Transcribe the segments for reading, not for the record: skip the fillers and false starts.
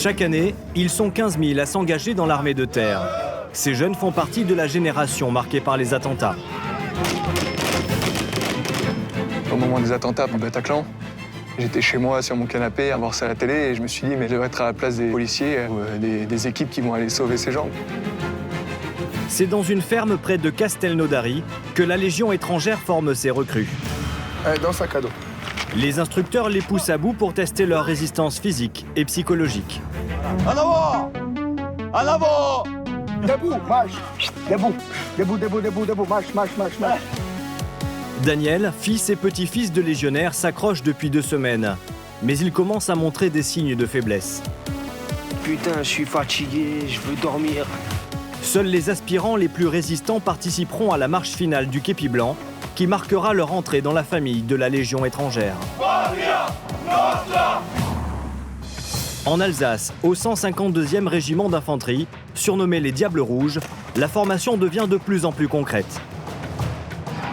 Chaque année, ils sont 15 000 à s'engager dans l'armée de terre. Ces jeunes font partie de la génération marquée par les attentats. Au moment des attentats au Bataclan, j'étais chez moi sur mon canapé à voir ça à la télé et je me suis dit mais je devrais être à la place des policiers ou des équipes qui vont aller sauver ces gens. C'est dans une ferme près de Castelnaudary que la Légion étrangère forme ses recrues. Dans le sac à dos. Les instructeurs les poussent à bout pour tester leur résistance physique et psychologique. En avant! En avant! Debout, marche! Debout, debout, debout, debout, debout, marche, marche, marche, marche. Daniel, fils et petit-fils de légionnaires, s'accroche depuis 2 semaines. Mais il commence à montrer des signes de faiblesse. Putain, je suis fatigué, je veux dormir. Seuls les aspirants les plus résistants participeront à la marche finale du képi blanc, qui marquera leur entrée dans la famille de la Légion étrangère. En Alsace, au 152e régiment d'infanterie, surnommé les Diables Rouges, la formation devient de plus en plus concrète.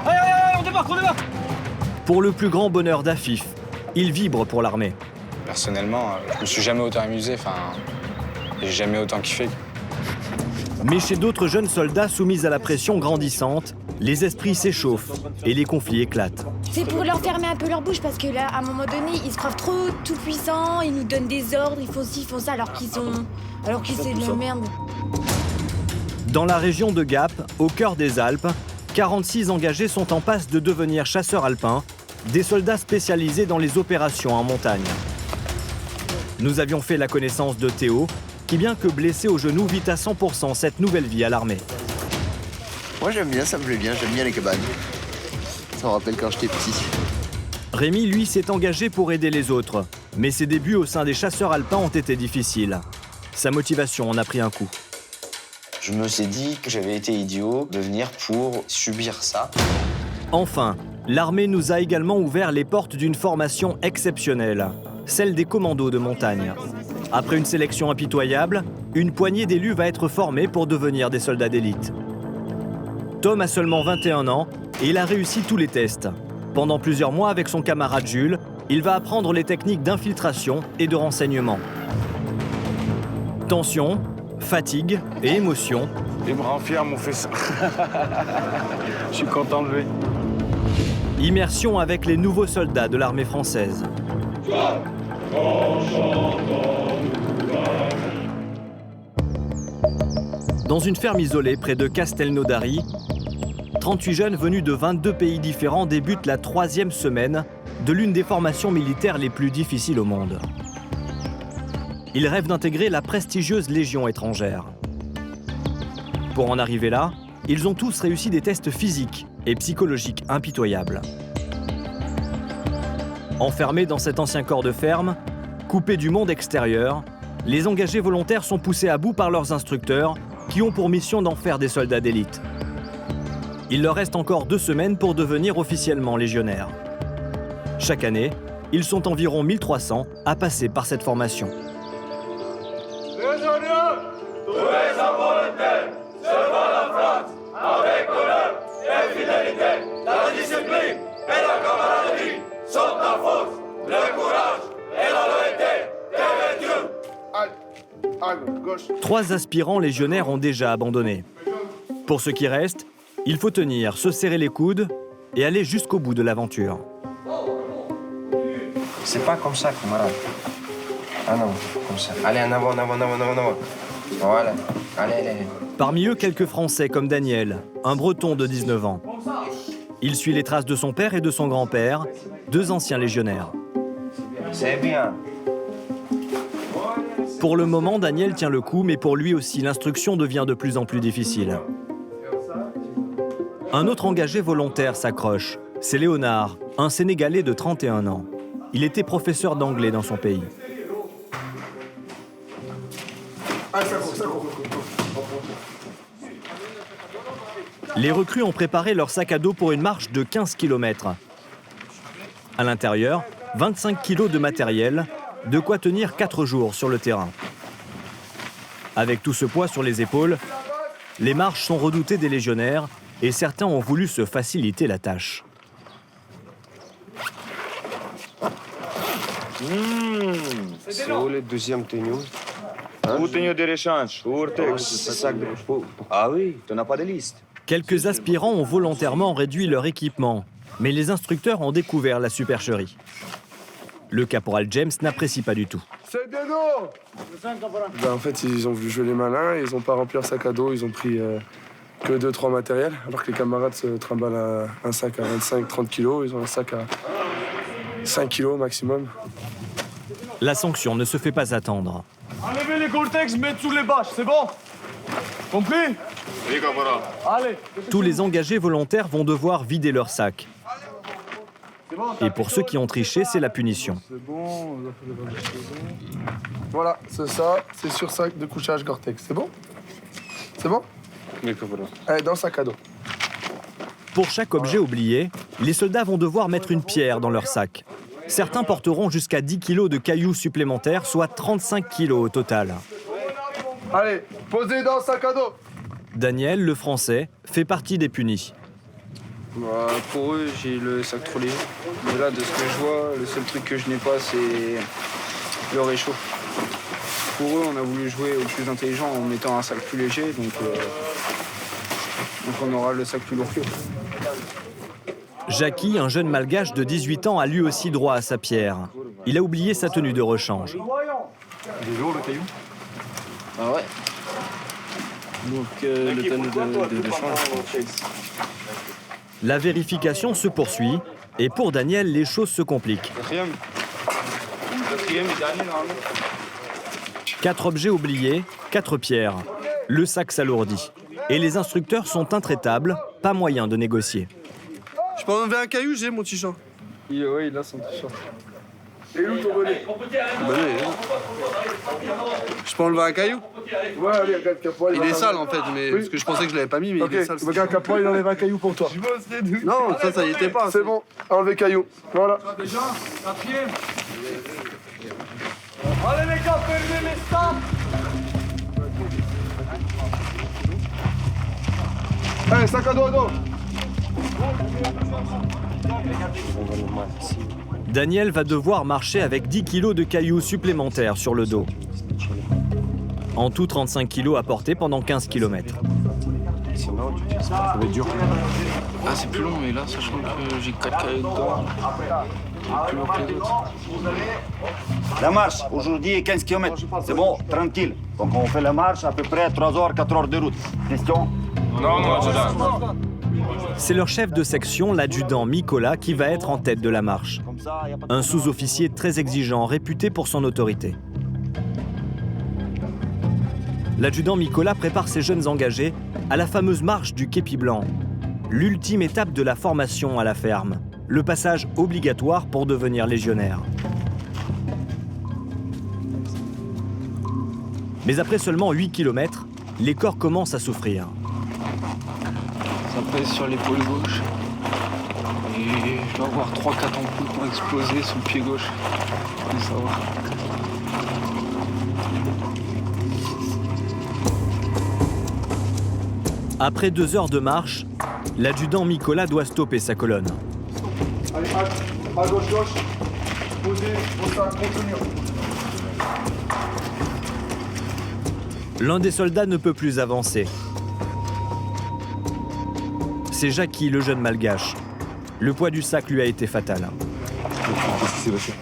On débarque, on débarque! Pour le plus grand bonheur d'Afif, il vibre pour l'armée. Personnellement, je me suis jamais autant amusé, j'ai jamais autant kiffé. Mais chez d'autres jeunes soldats soumis à la pression grandissante, les esprits s'échauffent et les conflits éclatent. C'est pour leur fermer un peu leur bouche parce que là, à un moment donné, ils se croient trop tout puissants, ils nous donnent des ordres, il faut ci, il faut ça, alors qu'ils c'est de la merde. Dans la région de Gap, au cœur des Alpes, 46 engagés sont en passe de devenir chasseurs alpins, des soldats spécialisés dans les opérations en montagne. Nous avions fait la connaissance de Théo, qui bien que blessé au genou vit à 100% cette nouvelle vie à l'armée. Moi j'aime bien, ça me plaît bien, j'aime bien les cabanes. Ça me rappelle quand j'étais petit. Rémi, lui, s'est engagé pour aider les autres, mais ses débuts au sein des chasseurs alpins ont été difficiles. Sa motivation en a pris un coup. Je me suis dit que j'avais été idiot de venir pour subir ça. Enfin, l'armée nous a également ouvert les portes d'une formation exceptionnelle, celle des commandos de montagne. Après une sélection impitoyable, une poignée d'élus va être formée pour devenir des soldats d'élite. Tom a seulement 21 ans et il a réussi tous les tests. Pendant plusieurs mois avec son camarade Jules, il va apprendre les techniques d'infiltration et de renseignement. Tension, fatigue et émotion. Il me rend fier, mon fils. Je suis content de lui. Immersion avec les nouveaux soldats de l'armée française. Dans une ferme isolée près de Castelnaudary, 38 jeunes venus de 22 pays différents débutent la 3e semaine de l'une des formations militaires les plus difficiles au monde. Ils rêvent d'intégrer la prestigieuse Légion étrangère. Pour en arriver là, ils ont tous réussi des tests physiques et psychologiques impitoyables. Enfermés dans cet ancien corps de ferme, coupés du monde extérieur, les engagés volontaires sont poussés à bout par leurs instructeurs qui ont pour mission d'en faire des soldats d'élite. Il leur reste encore 2 semaines pour devenir officiellement légionnaires. Chaque année, ils sont environ 1300 à passer par cette formation. Légionnaires, tous les involontaires, servant la France, avec honneur et fidélité, la discipline et la camaraderie sont la force, le courage et la loyauté des vertus. 3 aspirants légionnaires ont déjà abandonné. Pour ceux qui restent, il faut tenir, se serrer les coudes et aller jusqu'au bout de l'aventure. C'est pas comme ça, camarade. Ah non, comme ça. Allez, en avant, en avant, en avant, en avant. Voilà. Allez, allez. Parmi eux, quelques Français comme Daniel, un Breton de 19 ans. Il suit les traces de son père et de son grand-père, 2 anciens légionnaires. C'est bien. Pour le moment, Daniel tient le coup, mais pour lui aussi, l'instruction devient de plus en plus difficile. Un autre engagé volontaire s'accroche. C'est Léonard, un Sénégalais de 31 ans. Il était professeur d'anglais dans son pays. Les recrues ont préparé leur sac à dos pour une marche de 15 km. À l'intérieur, 25 kg de matériel, de quoi tenir 4 jours sur le terrain. Avec tout ce poids sur les épaules, les marches sont redoutées des légionnaires et certains ont voulu se faciliter la tâche. C'est où le deuxième tenue? Utenio de rechange, Urtex. Ah oui, tu n'as pas de liste. Quelques aspirants ont volontairement réduit leur équipement, mais les instructeurs ont découvert la supercherie. Le caporal James n'apprécie pas du tout. C'est des dos. En fait, ils ont voulu jouer les malins, ils n'ont pas rempli leur sac à dos, ils ont pris que 2-3 matériels, alors que les camarades se trimballent un sac à 25-30 kilos, ils ont un sac à 5 kilos maximum. La sanction ne se fait pas attendre. Enlevez les Gore-Tex, mettez sous les bâches, c'est bon? Compris? Oui, caporal. Allez. Tous les engagés volontaires vont devoir vider leur sac. Et pour ceux qui ont triché, c'est la punition. C'est bon, voilà, c'est ça, c'est sur sac de couchage Gore-Tex, c'est bon? C'est bon? Oui, caporal. Allez, dans le sac à dos. Pour chaque objet oublié, les soldats vont devoir mettre une pierre dans leur sac. Certains porteront jusqu'à 10 kilos de cailloux supplémentaires, soit 35 kilos au total. Allez, posez dans le sac à dos. Daniel, le Français, fait partie des punis. Pour eux, j'ai le sac trop léger. Mais là, de ce que je vois, le seul truc que je n'ai pas, c'est le réchaud. Pour eux, on a voulu jouer au plus intelligent en mettant un sac plus léger, donc on aura le sac plus lourd qu'eux. Jackie, un jeune malgache de 18 ans, a lui aussi droit à sa pierre. Il a oublié sa tenue de rechange. Il est lourd le caillou? Ah ouais. Donc le tenue de rechange. La vérification se poursuit et pour Daniel, les choses se compliquent. Quatrième et dernier, normalement. 4 objets oubliés, 4 pierres. Le sac s'alourdit. Et les instructeurs sont intraitables, pas moyen de négocier. Je peux enlever un caillou, j'ai mon t-shirt. Oui, il a son t-shirt. Et où ton bonnet? Je peux enlever un caillou? Ouais, allez, regarde, caporal. Il est sale en fait, mais parce que je pensais que je l'avais pas mis, mais il est sale. Regarde, caporal, il enlève un caillou pour toi. Non, ça y était pas. C'est bon, enlevez caillou. Voilà. Déjà, quatrième. Allez les gars, fermez les stands. Allez, sac à dos à dos. Daniel va devoir marcher avec 10 kilos de cailloux supplémentaires sur le dos. En tout, 35 kilos à porter pendant 15 km. Ça va être dur. Ah, c'est plus long, mais là, sachant que j'ai 4 cailloux dedans, plus long que les autres. La marche, aujourd'hui, est 15 km. C'est bon, tranquille. Donc on fait la marche à peu près 3 heures, 4 heures de route. Question? Non, adjudant. C'est leur chef de section, l'adjudant Mikola, qui va être en tête de la marche. Un sous-officier très exigeant, réputé pour son autorité. L'adjudant Mikola prépare ses jeunes engagés à la fameuse marche du képi blanc, l'ultime étape de la formation à la ferme, le passage obligatoire pour devenir légionnaire. Mais après seulement 8 km, les corps commencent à souffrir. Ça pèse sur l'épaule gauche. Et je dois avoir 3-4 ampoules qui ont explosé sur le pied gauche. Faut savoir. Après 2 heures de marche, l'adjudant Mikola doit stopper sa colonne. Allez, à gauche. Posez vos sacs, contenir. L'un des soldats ne peut plus avancer. C'est Jackie, le jeune malgache. Le poids du sac lui a été fatal. Qu'est-ce qui s'est passé?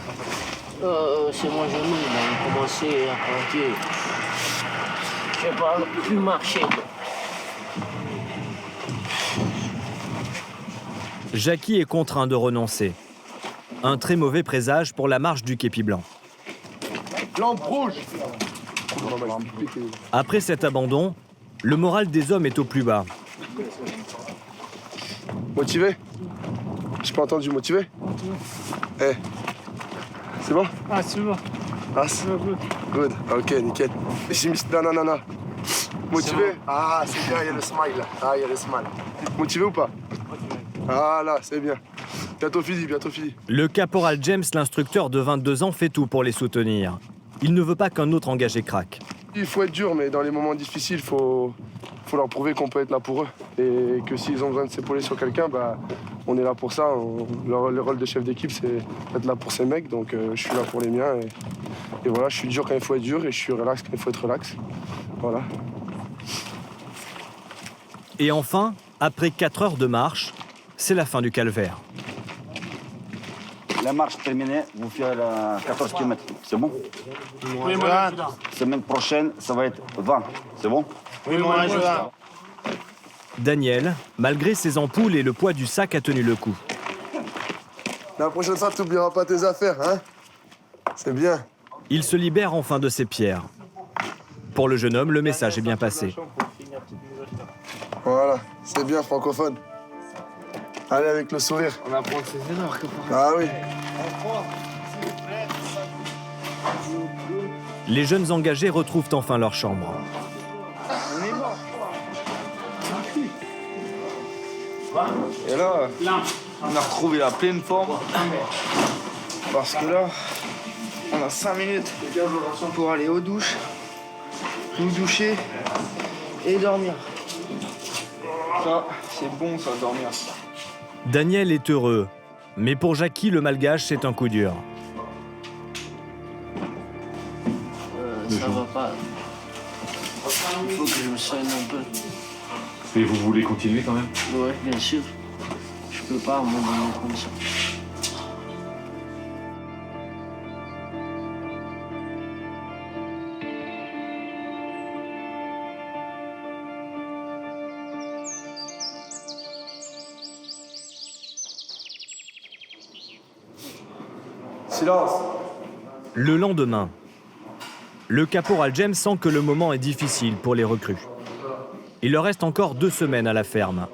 C'est mon genou, il a commencé à craquer. Je ne peux plus marcher. Jackie est contraint de renoncer. Un très mauvais présage pour la marche du képi blanc. Lampe rouge. Après cet abandon, le moral des hommes est au plus bas. Motivé? J'ai pas entendu motivé? Eh. C'est bon? Ah, c'est bon. Ah, c'est good. Ok, nickel. J'ai mis... Non. Motivé? Ah, c'est bien, il y a le smile là. Ah, il y a le smile. Motivé ou pas? Ah là, c'est bien. Bientôt fini. Le caporal James, l'instructeur de 22 ans, fait tout pour les soutenir. Il ne veut pas qu'un autre engagé craque. Il faut être dur, mais dans les moments difficiles, il faut leur prouver qu'on peut être là pour eux. Et que s'ils ont besoin de s'épauler sur quelqu'un, bah, on est là pour ça. Le rôle de chef d'équipe, c'est d'être là pour ces mecs. Donc je suis là pour les miens. Et voilà, je suis dur quand il faut être dur et je suis relax quand il faut être relax. Voilà. Et enfin, après 4 heures de marche, c'est la fin du calvaire. La marche terminée, vous faites 14 km. C'est bon? Oui, mon adjudant. Semaine prochaine, ça va être 20. C'est bon? Oui, mon adjudant. Daniel, malgré ses ampoules et le poids du sac, a tenu le coup. La prochaine fois, tu n'oublieras pas tes affaires, hein? C'est bien. Il se libère enfin de ses pierres. Pour le jeune homme, le message est bien passé. Voilà, c'est bien francophone. Allez avec le sourire. On apprend de ses erreurs, copain. Ah oui. Les jeunes engagés retrouvent enfin leur chambre. Et là, on a retrouvé la pleine forme. Parce que là, on a 5 minutes pour aller aux douches, nous doucher et dormir. Ça, c'est bon, ça, dormir. Daniel est heureux, mais pour Jackie, le malgache, c'est un coup dur. Ça va pas. Il faut que je me soigne un peu. Et vous voulez continuer quand même? Oui, bien sûr. Je peux pas m'abandonner comme ça. Silence. Le lendemain, le caporal James sent que le moment est difficile pour les recrues. Il leur reste encore 2 semaines à la ferme.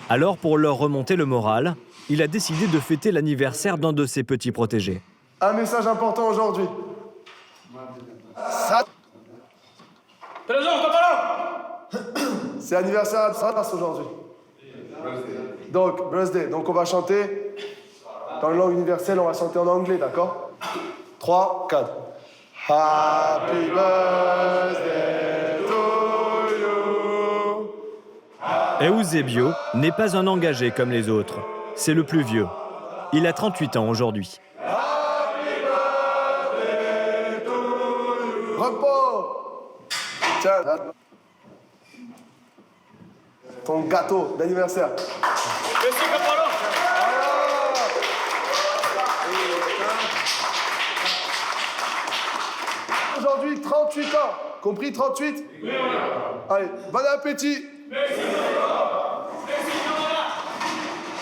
Alors, pour leur remonter le moral, il a décidé de fêter l'anniversaire d'un de ses petits protégés. Un message important aujourd'hui. C'est l'anniversaire à Saras aujourd'hui. Donc, birthday. Donc, on va chanter dans la langue universelle, on va chanter en anglais, d'accord? 3, 4. Happy birthday to you. Eusebio n'est pas un engagé comme les autres. C'est le plus vieux. Il a 38 ans aujourd'hui. Repos. Tiens, ton gâteau d'anniversaire. Aujourd'hui, 38 ans. Compris, 38? Oui. Allez, bon appétit.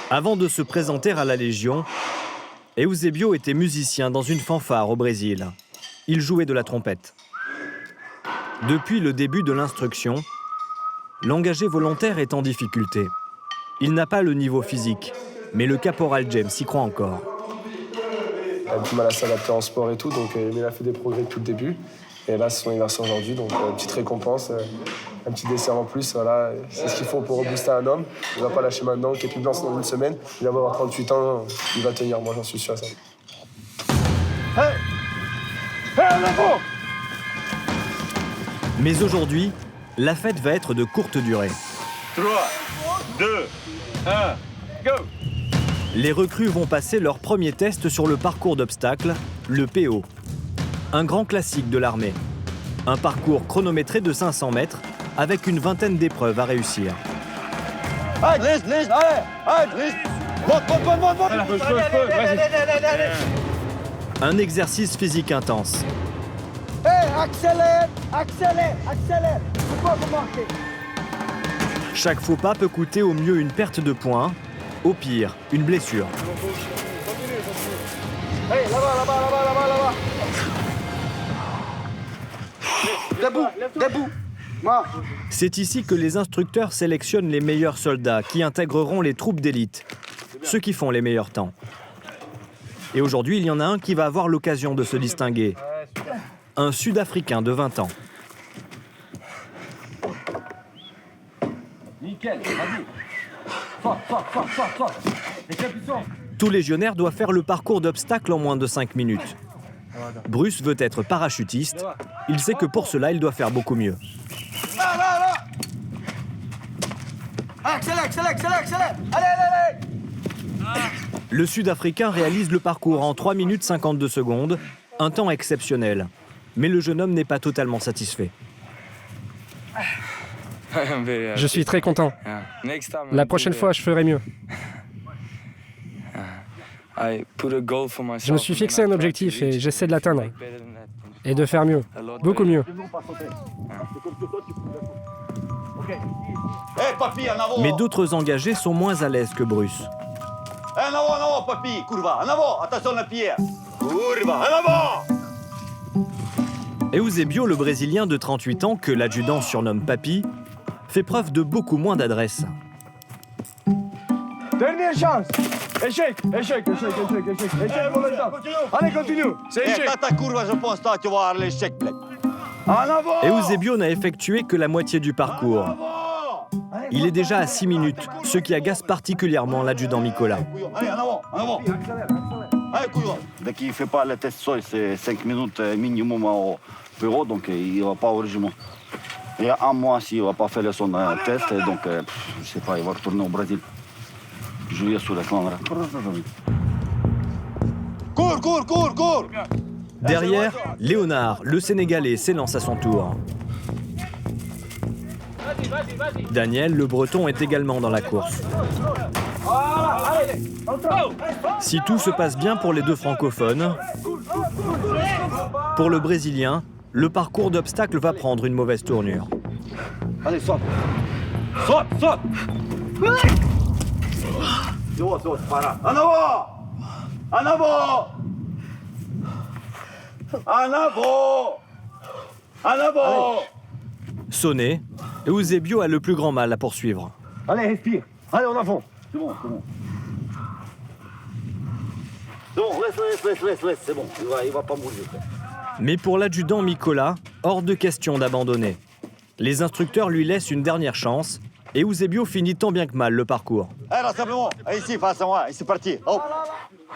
Avant de se présenter à la Légion, Eusebio était musicien dans une fanfare au Brésil. Il jouait de la trompette. Depuis le début de l'instruction, l'engagé volontaire est en difficulté. Il n'a pas le niveau physique, mais le caporal James y croit encore. Il a du mal à s'adapter en sport et tout, donc il a fait des progrès depuis le début. Et là, c'est son anniversaire aujourd'hui, donc une petite récompense, un petit dessert en plus. Voilà, c'est ce qu'il faut pour rebooster un homme. Il ne va pas lâcher maintenant, qui est plus blanc dans une semaine. Il va avoir 38 ans, il va tenir, moi j'en suis sûr à ça. Hey! Hey, Lavo! Mais aujourd'hui, la fête va être de courte durée. 3, 2, 1, go! Les recrues vont passer leur premier test sur le parcours d'obstacles, le PO. Un grand classique de l'armée. Un parcours chronométré de 500 mètres avec une vingtaine d'épreuves à réussir. Allez, allez, allez, Un exercice physique intense. Hey, accélère, accélère, accélère. Pourquoi vous marchez? Chaque faux pas peut coûter au mieux une perte de points, au pire, une blessure. Hey, là-bas, là-bas, là-bas, là-bas, là-bas. Debout, debout. Marche. C'est ici que les instructeurs sélectionnent les meilleurs soldats qui intégreront les troupes d'élite, ceux qui font les meilleurs temps. Et aujourd'hui, il y en a un qui va avoir l'occasion de se distinguer. Un Sud-Africain de 20 ans. Nickel, vas-y. Fort, fort, fort, fort, fort. Tout légionnaire doit faire le parcours d'obstacles en moins de 5 minutes. Bruce veut être parachutiste. Il sait que pour cela, il doit faire beaucoup mieux. Accélère, accélère, accélère, accélère. Allez, allez, allez. Le Sud-Africain réalise le parcours en 3 minutes 52 secondes, un temps exceptionnel. Mais le jeune homme n'est pas totalement satisfait. Je suis très content. La prochaine fois, je ferai mieux. Je me suis fixé un objectif et j'essaie de l'atteindre. Et de faire mieux. Beaucoup mieux. Mais d'autres engagés sont moins à l'aise que Bruce. En avant, papi, curva, en avant, attention la pierre. Curva, en avant. Eusebio, le Brésilien de 38 ans, que l'adjudant surnomme Papy, fait preuve de beaucoup moins d'adresse. Dernière chance. Échec, échec, échec, échec, échec, échec pour le temps. Allez, continue. C'est échec. Ta curva, je pense, là, tu vas avoir l'échec. En avant. Eusebio n'a effectué que la moitié du parcours. Il est déjà à 6 minutes, ce qui agace particulièrement l'adjudant Mikola. Allez, en avant, en avant. Allez, curva. Dès qu'il ne fait pas le test sol, c'est 5 minutes minimum au bureau, donc il ne va pas au régiment. Et un mois, s'il ne va pas faire son test, donc je ne sais pas, il va retourner au Brésil. Jouer sur la caméra. Cours, cours, cours, cours. Derrière, Léonard, le Sénégalais, s'élance à son tour. Daniel, le Breton, est également dans la course. Si tout se passe bien pour les deux francophones, pour le Brésilien, le parcours d'obstacles va prendre une mauvaise tournure. Allez, saute. Saute, saute. C'est pas grave. En avant. En avant. En avant. En avant. Sonné, Eusebio a le plus grand mal à poursuivre. Allez, respire. Allez, en avant. C'est bon, c'est bon. C'est bon, laisse, c'est bon. Il va pas bouger. Mais pour l'adjudant Mikola, hors de question d'abandonner. Les instructeurs lui laissent une dernière chance et Eusebio finit tant bien que mal le parcours. Allez, simplement, ici, face à moi, c'est parti. Hop.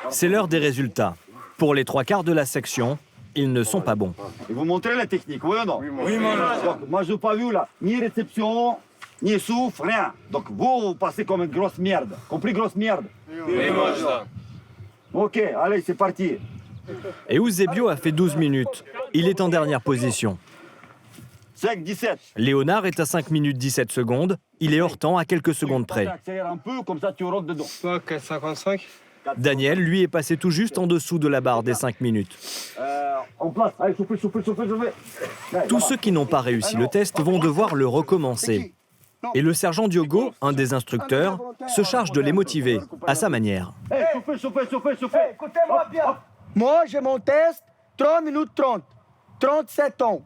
C'est l'heure des résultats. Pour les 3/4 de la section, ils ne sont pas bons. Et vous montrez la technique, oui ou non? Oui, moi, je n'ai pas vu là, ni réception, ni souffle, rien. Donc vous passez comme une grosse merde. Compris, grosse merde? Oui, moi, ça. Ok, allez, c'est parti. Et Eusebio a fait 12 minutes. Il est en dernière position. 5-17. Léonard est à 5 minutes 17 secondes. Il est hors temps à quelques secondes près. Accélère un peu, comme ça tu rentres dedans. 4,55. Daniel, lui, est passé tout juste en dessous de la barre des 5 minutes. En place, allez, soufflez. Tous ceux qui n'ont pas réussi le test vont devoir le recommencer. Et le sergent Diogo, un des instructeurs, se charge de les motiver à sa manière. Soufflez. Écoutez-moi bien. Moi, j'ai mon test 3 minutes 30. 37 ans.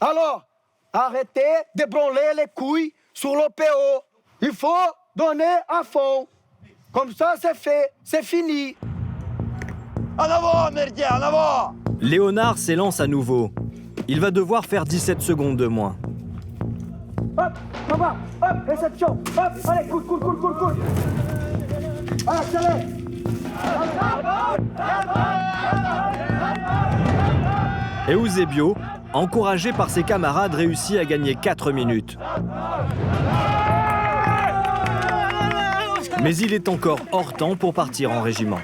Alors, arrêtez de branler les couilles sur le PO. Il faut donner à fond. Comme ça, c'est fait. C'est fini. En avant, merdien, en avant. Léonard s'élance à nouveau. Il va devoir faire 17 secondes de moins. Hop, en bas, hop, réception, hop, allez, cours. Allez, accélère. Eusebio, encouragé par ses camarades, réussit à gagner 4 minutes. Mais il est encore hors temps pour partir en régiment.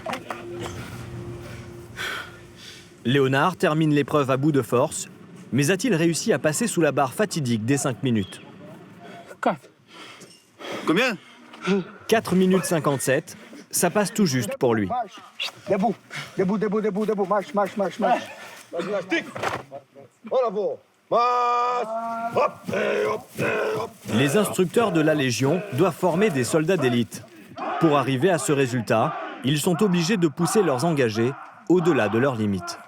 Léonard termine l'épreuve à bout de force, mais a-t-il réussi à passer sous la barre fatidique des 5 minutes? 4. Combien? 4 minutes 57, ça passe tout juste pour lui. Debout, marche. Les instructeurs de la Légion doivent former des soldats d'élite. Pour arriver à ce résultat, ils sont obligés de pousser leurs engagés au-delà de leurs limites.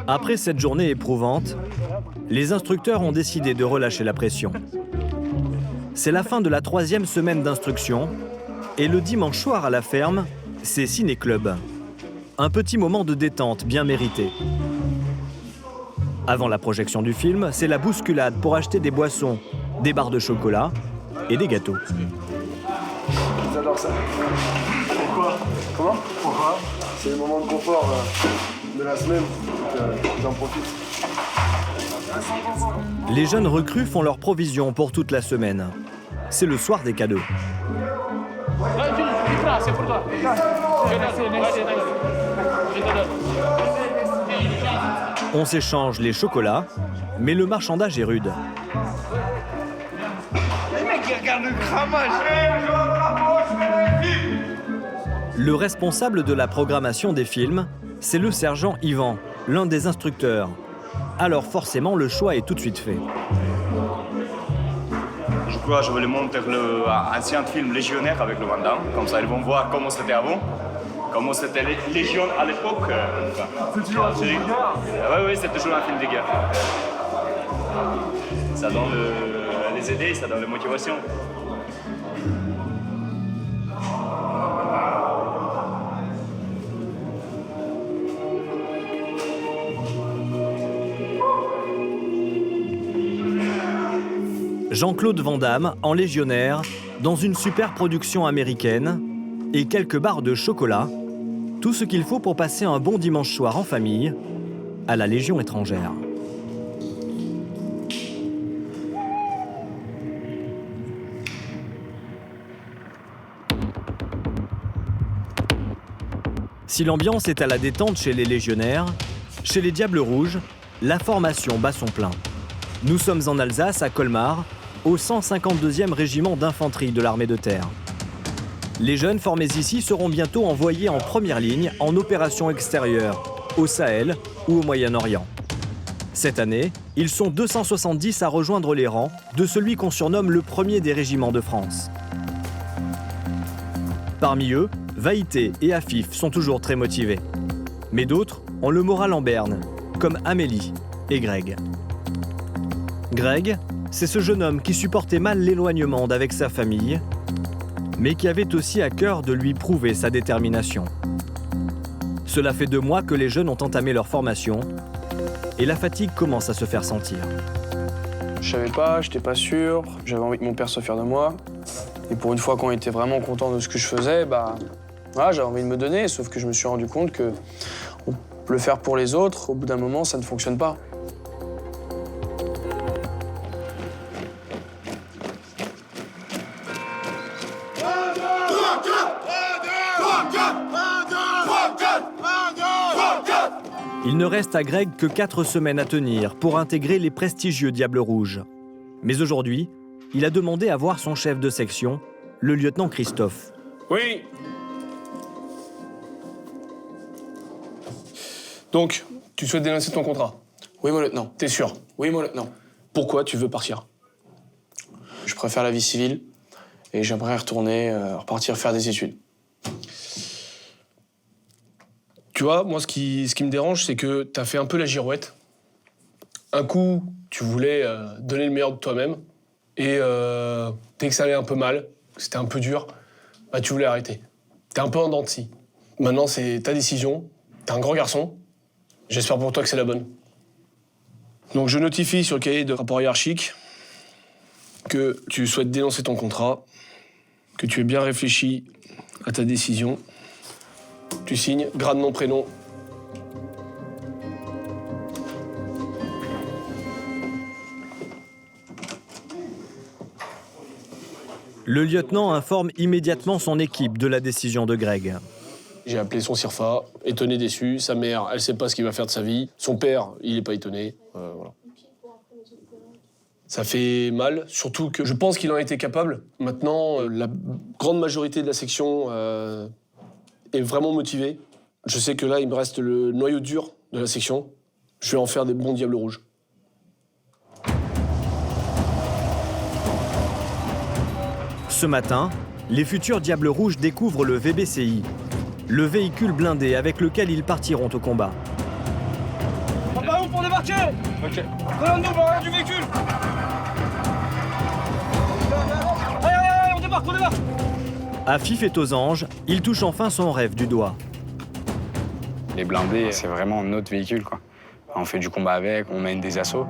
Après cette journée éprouvante, les instructeurs ont décidé de relâcher la pression. C'est la fin de la 3e semaine d'instruction Et le dimanche soir à la ferme, c'est ciné-club. Un petit moment de détente bien mérité. Avant la projection du film, c'est la bousculade pour acheter des boissons, des barres de chocolat et des gâteaux. Ils adorent ça. Pourquoi? Comment? Pourquoi? C'est le moment de confort de la semaine, donc ils en profitent. Les jeunes recrues font leurs provisions pour toute la semaine. C'est le soir des cadeaux. C'est pour toi. On s'échange les chocolats, mais le marchandage est rude. Les mecs qui regardent le cramage. Le responsable de la programmation des films, c'est le sergent Yvan, l'un des instructeurs. Alors forcément, le choix est tout de suite fait. Je crois que je vais les montrer l'ancien film Légionnaire avec le Van Damme. Comme ça, ils vont voir comment c'était avant, comment c'était Légion à l'époque. C'est toujours un film de guerre. Oui, c'est toujours un film de guerre. Ça donne les idées, ça donne la motivation. Jean-Claude Van Damme en légionnaire, dans une super production américaine, et quelques barres de chocolat, tout ce qu'il faut pour passer un bon dimanche soir en famille, à la Légion étrangère. Si l'ambiance est à la détente chez les légionnaires, chez les Diables Rouges, la formation bat son plein. Nous sommes en Alsace, à Colmar, au 152e régiment d'infanterie de l'armée de terre. Les jeunes formés ici seront bientôt envoyés en première ligne en opération extérieure, au Sahel ou au Moyen-Orient. Cette année, ils sont 270 à rejoindre les rangs de celui qu'on surnomme le premier des régiments de France. Parmi eux, Vaïté et Afif sont toujours très motivés. Mais d'autres ont le moral en berne, comme Amélie et Greg. Greg, c'est ce jeune homme qui supportait mal l'éloignement d'avec sa famille, mais qui avait aussi à cœur de lui prouver sa détermination. Cela fait 2 mois que les jeunes ont entamé leur formation et la fatigue commence à se faire sentir. Je savais pas, j'étais pas sûr, j'avais envie que mon père soit fier de moi. Et pour une fois qu'on était vraiment content de ce que je faisais, voilà, j'avais envie de me donner, sauf que je me suis rendu compte que le faire pour les autres, au bout d'un moment, ça ne fonctionne pas. Il ne reste à Greg que 4 semaines à tenir pour intégrer les prestigieux Diables Rouges. Mais aujourd'hui, il a demandé à voir son chef de section, le lieutenant Christophe. Oui. Donc, tu souhaites dénoncer ton contrat? Oui, mon lieutenant. T'es sûr? Oui, mon lieutenant. Pourquoi tu veux partir? Je préfère la vie civile et j'aimerais repartir faire des études. Tu vois, moi, ce qui me dérange, c'est que t'as fait un peu la girouette. Un coup, tu voulais donner le meilleur de toi-même. Et dès que ça allait un peu mal, que c'était un peu dur, tu voulais arrêter. T'es un peu en dents de scie. Maintenant, c'est ta décision. T'es un grand garçon. J'espère pour toi que c'est la bonne. Donc, je notifie sur le cahier de rapport hiérarchique que tu souhaites dénoncer ton contrat, que tu aies bien réfléchi à ta décision. Tu signes, grade, nom, prénom. Le lieutenant informe immédiatement son équipe de la décision de Greg. J'ai appelé son CIRFA, étonné, déçu. Sa mère, elle sait pas ce qu'il va faire de sa vie. Son père, il est pas étonné. Voilà. Ça fait mal, surtout que je pense qu'il en a été capable. Maintenant, la grande majorité de la section est vraiment motivée. Je sais que là, il me reste le noyau dur de la section. Je vais en faire des bons Diables Rouges. Ce matin, les futurs Diables Rouges découvrent le VBCI, le véhicule blindé avec lequel ils partiront au combat. On va où pour débarquer? Ok. Prenons-nous pour l'arrière du véhicule. Allez, on débarque, on débarque. Afif est aux anges, il touche enfin son rêve du doigt. Les blindés, c'est vraiment notre véhicule, quoi. On fait du combat avec, on mène des assauts.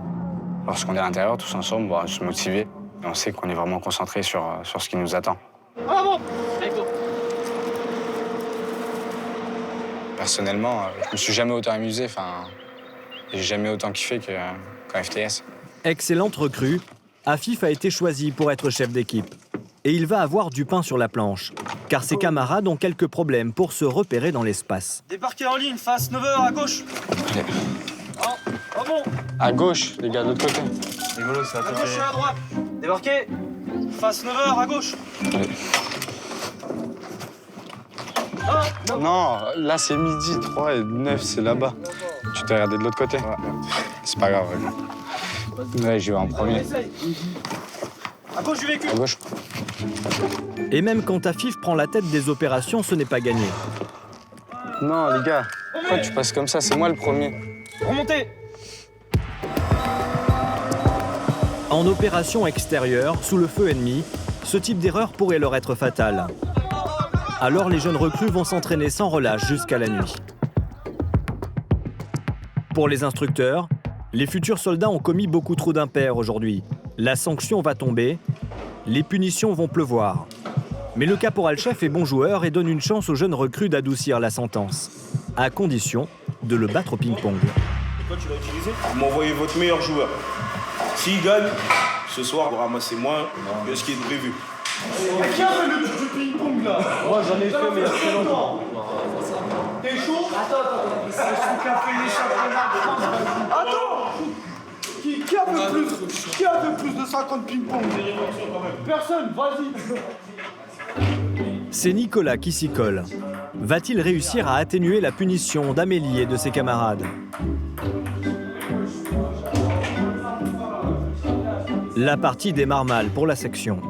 Lorsqu'on est à l'intérieur, tous ensemble, on va se motiver. Et on sait qu'on est vraiment concentré sur ce qui nous attend. Personnellement, je me suis jamais autant amusé, j'ai jamais autant kiffé qu'en FTS. Excellente recrue, Afif a été choisi pour être chef d'équipe. Et il va avoir du pain sur la planche, car ses camarades ont quelques problèmes pour se repérer dans l'espace. Débarquez en ligne, face 9h à gauche. Allez. Oh bon. À gauche, les gars, de l'autre côté. Rigolo, ça. À gauche et à droite. Débarquez. Face 9h à gauche. Allez. Non, là c'est midi 3 et 9, c'est là-bas. Tu t'es regardé de l'autre côté? Ouais. C'est pas grave, ouais, j'y vais en premier. À gauche du véhicule. À gauche. Et même quand Afif prend la tête des opérations, ce n'est pas gagné. Non, les gars, pourquoi tu passes comme ça? C'est moi le premier. Remontez. En opération extérieure, sous le feu ennemi, ce type d'erreur pourrait leur être fatal. Alors les jeunes recrues vont s'entraîner sans relâche jusqu'à la nuit. Pour les instructeurs, les futurs soldats ont commis beaucoup trop d'impairs aujourd'hui. La sanction va tomber, les punitions vont pleuvoir. Mais le caporal-chef est bon joueur et donne une chance aux jeunes recrues d'adoucir la sentence, à condition de le battre au ping-pong. Toi, tu l'as utilisé? Vous m'envoyez votre meilleur joueur. S'il gagne, ce soir, vous ramassez moins que ce qui est prévu. Qui a fait le ping-pong là? Moi, j'en ai fait, mais il y a très longtemps. T'es chaud? Attends. C'est celui qui a fait les championnats. Attends. Qui a fait plus de 50 ping-pong? Personne, vas-y. C'est Nicolas qui s'y colle. Va-t-il réussir à atténuer la punition d'Amélie et de ses camarades? La partie démarre mal pour la section.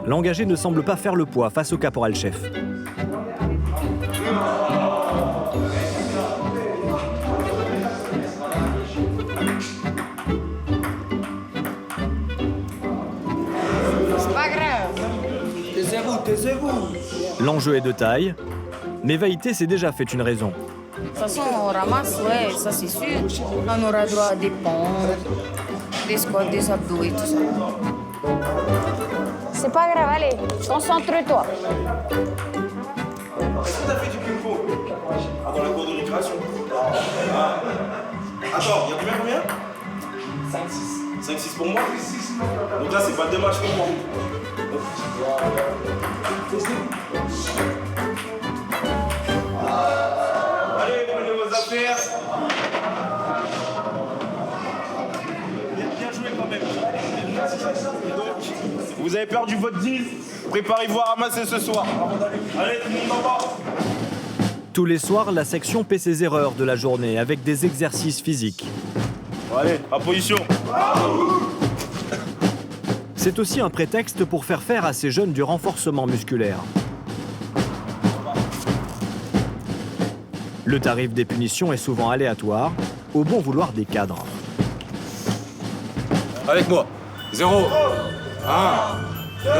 L'engagé ne semble pas faire le poids face au caporal-chef. C'est pas grave. Taisez-vous. L'enjeu est de taille, mais Vaïté s'est déjà fait une raison. De toute façon, on ramasse, ouais, ça c'est sûr. On aura droit à des pompes, des squats, des abdos et tout ça. C'est pas grave, allez, concentre-toi. Est-ce que t'as fait du ping-pong avant la cour de récréation? Ah. Attends, il y a combien? 5-6. 5-6 pour moi? Donc là, c'est pas deux matchs pour moi. Allez, prenez vos affaires. Bien joué quand même. Donc, vous avez perdu votre deal. Préparez-vous à ramasser ce soir. Allez, tout le monde en bas. Tous les soirs, la section paie ses erreurs de la journée avec des exercices physiques. Allez, en position. C'est aussi un prétexte pour faire faire à ces jeunes du renforcement musculaire. Le tarif des punitions est souvent aléatoire, au bon vouloir des cadres. Avec moi. 0, 1, 2.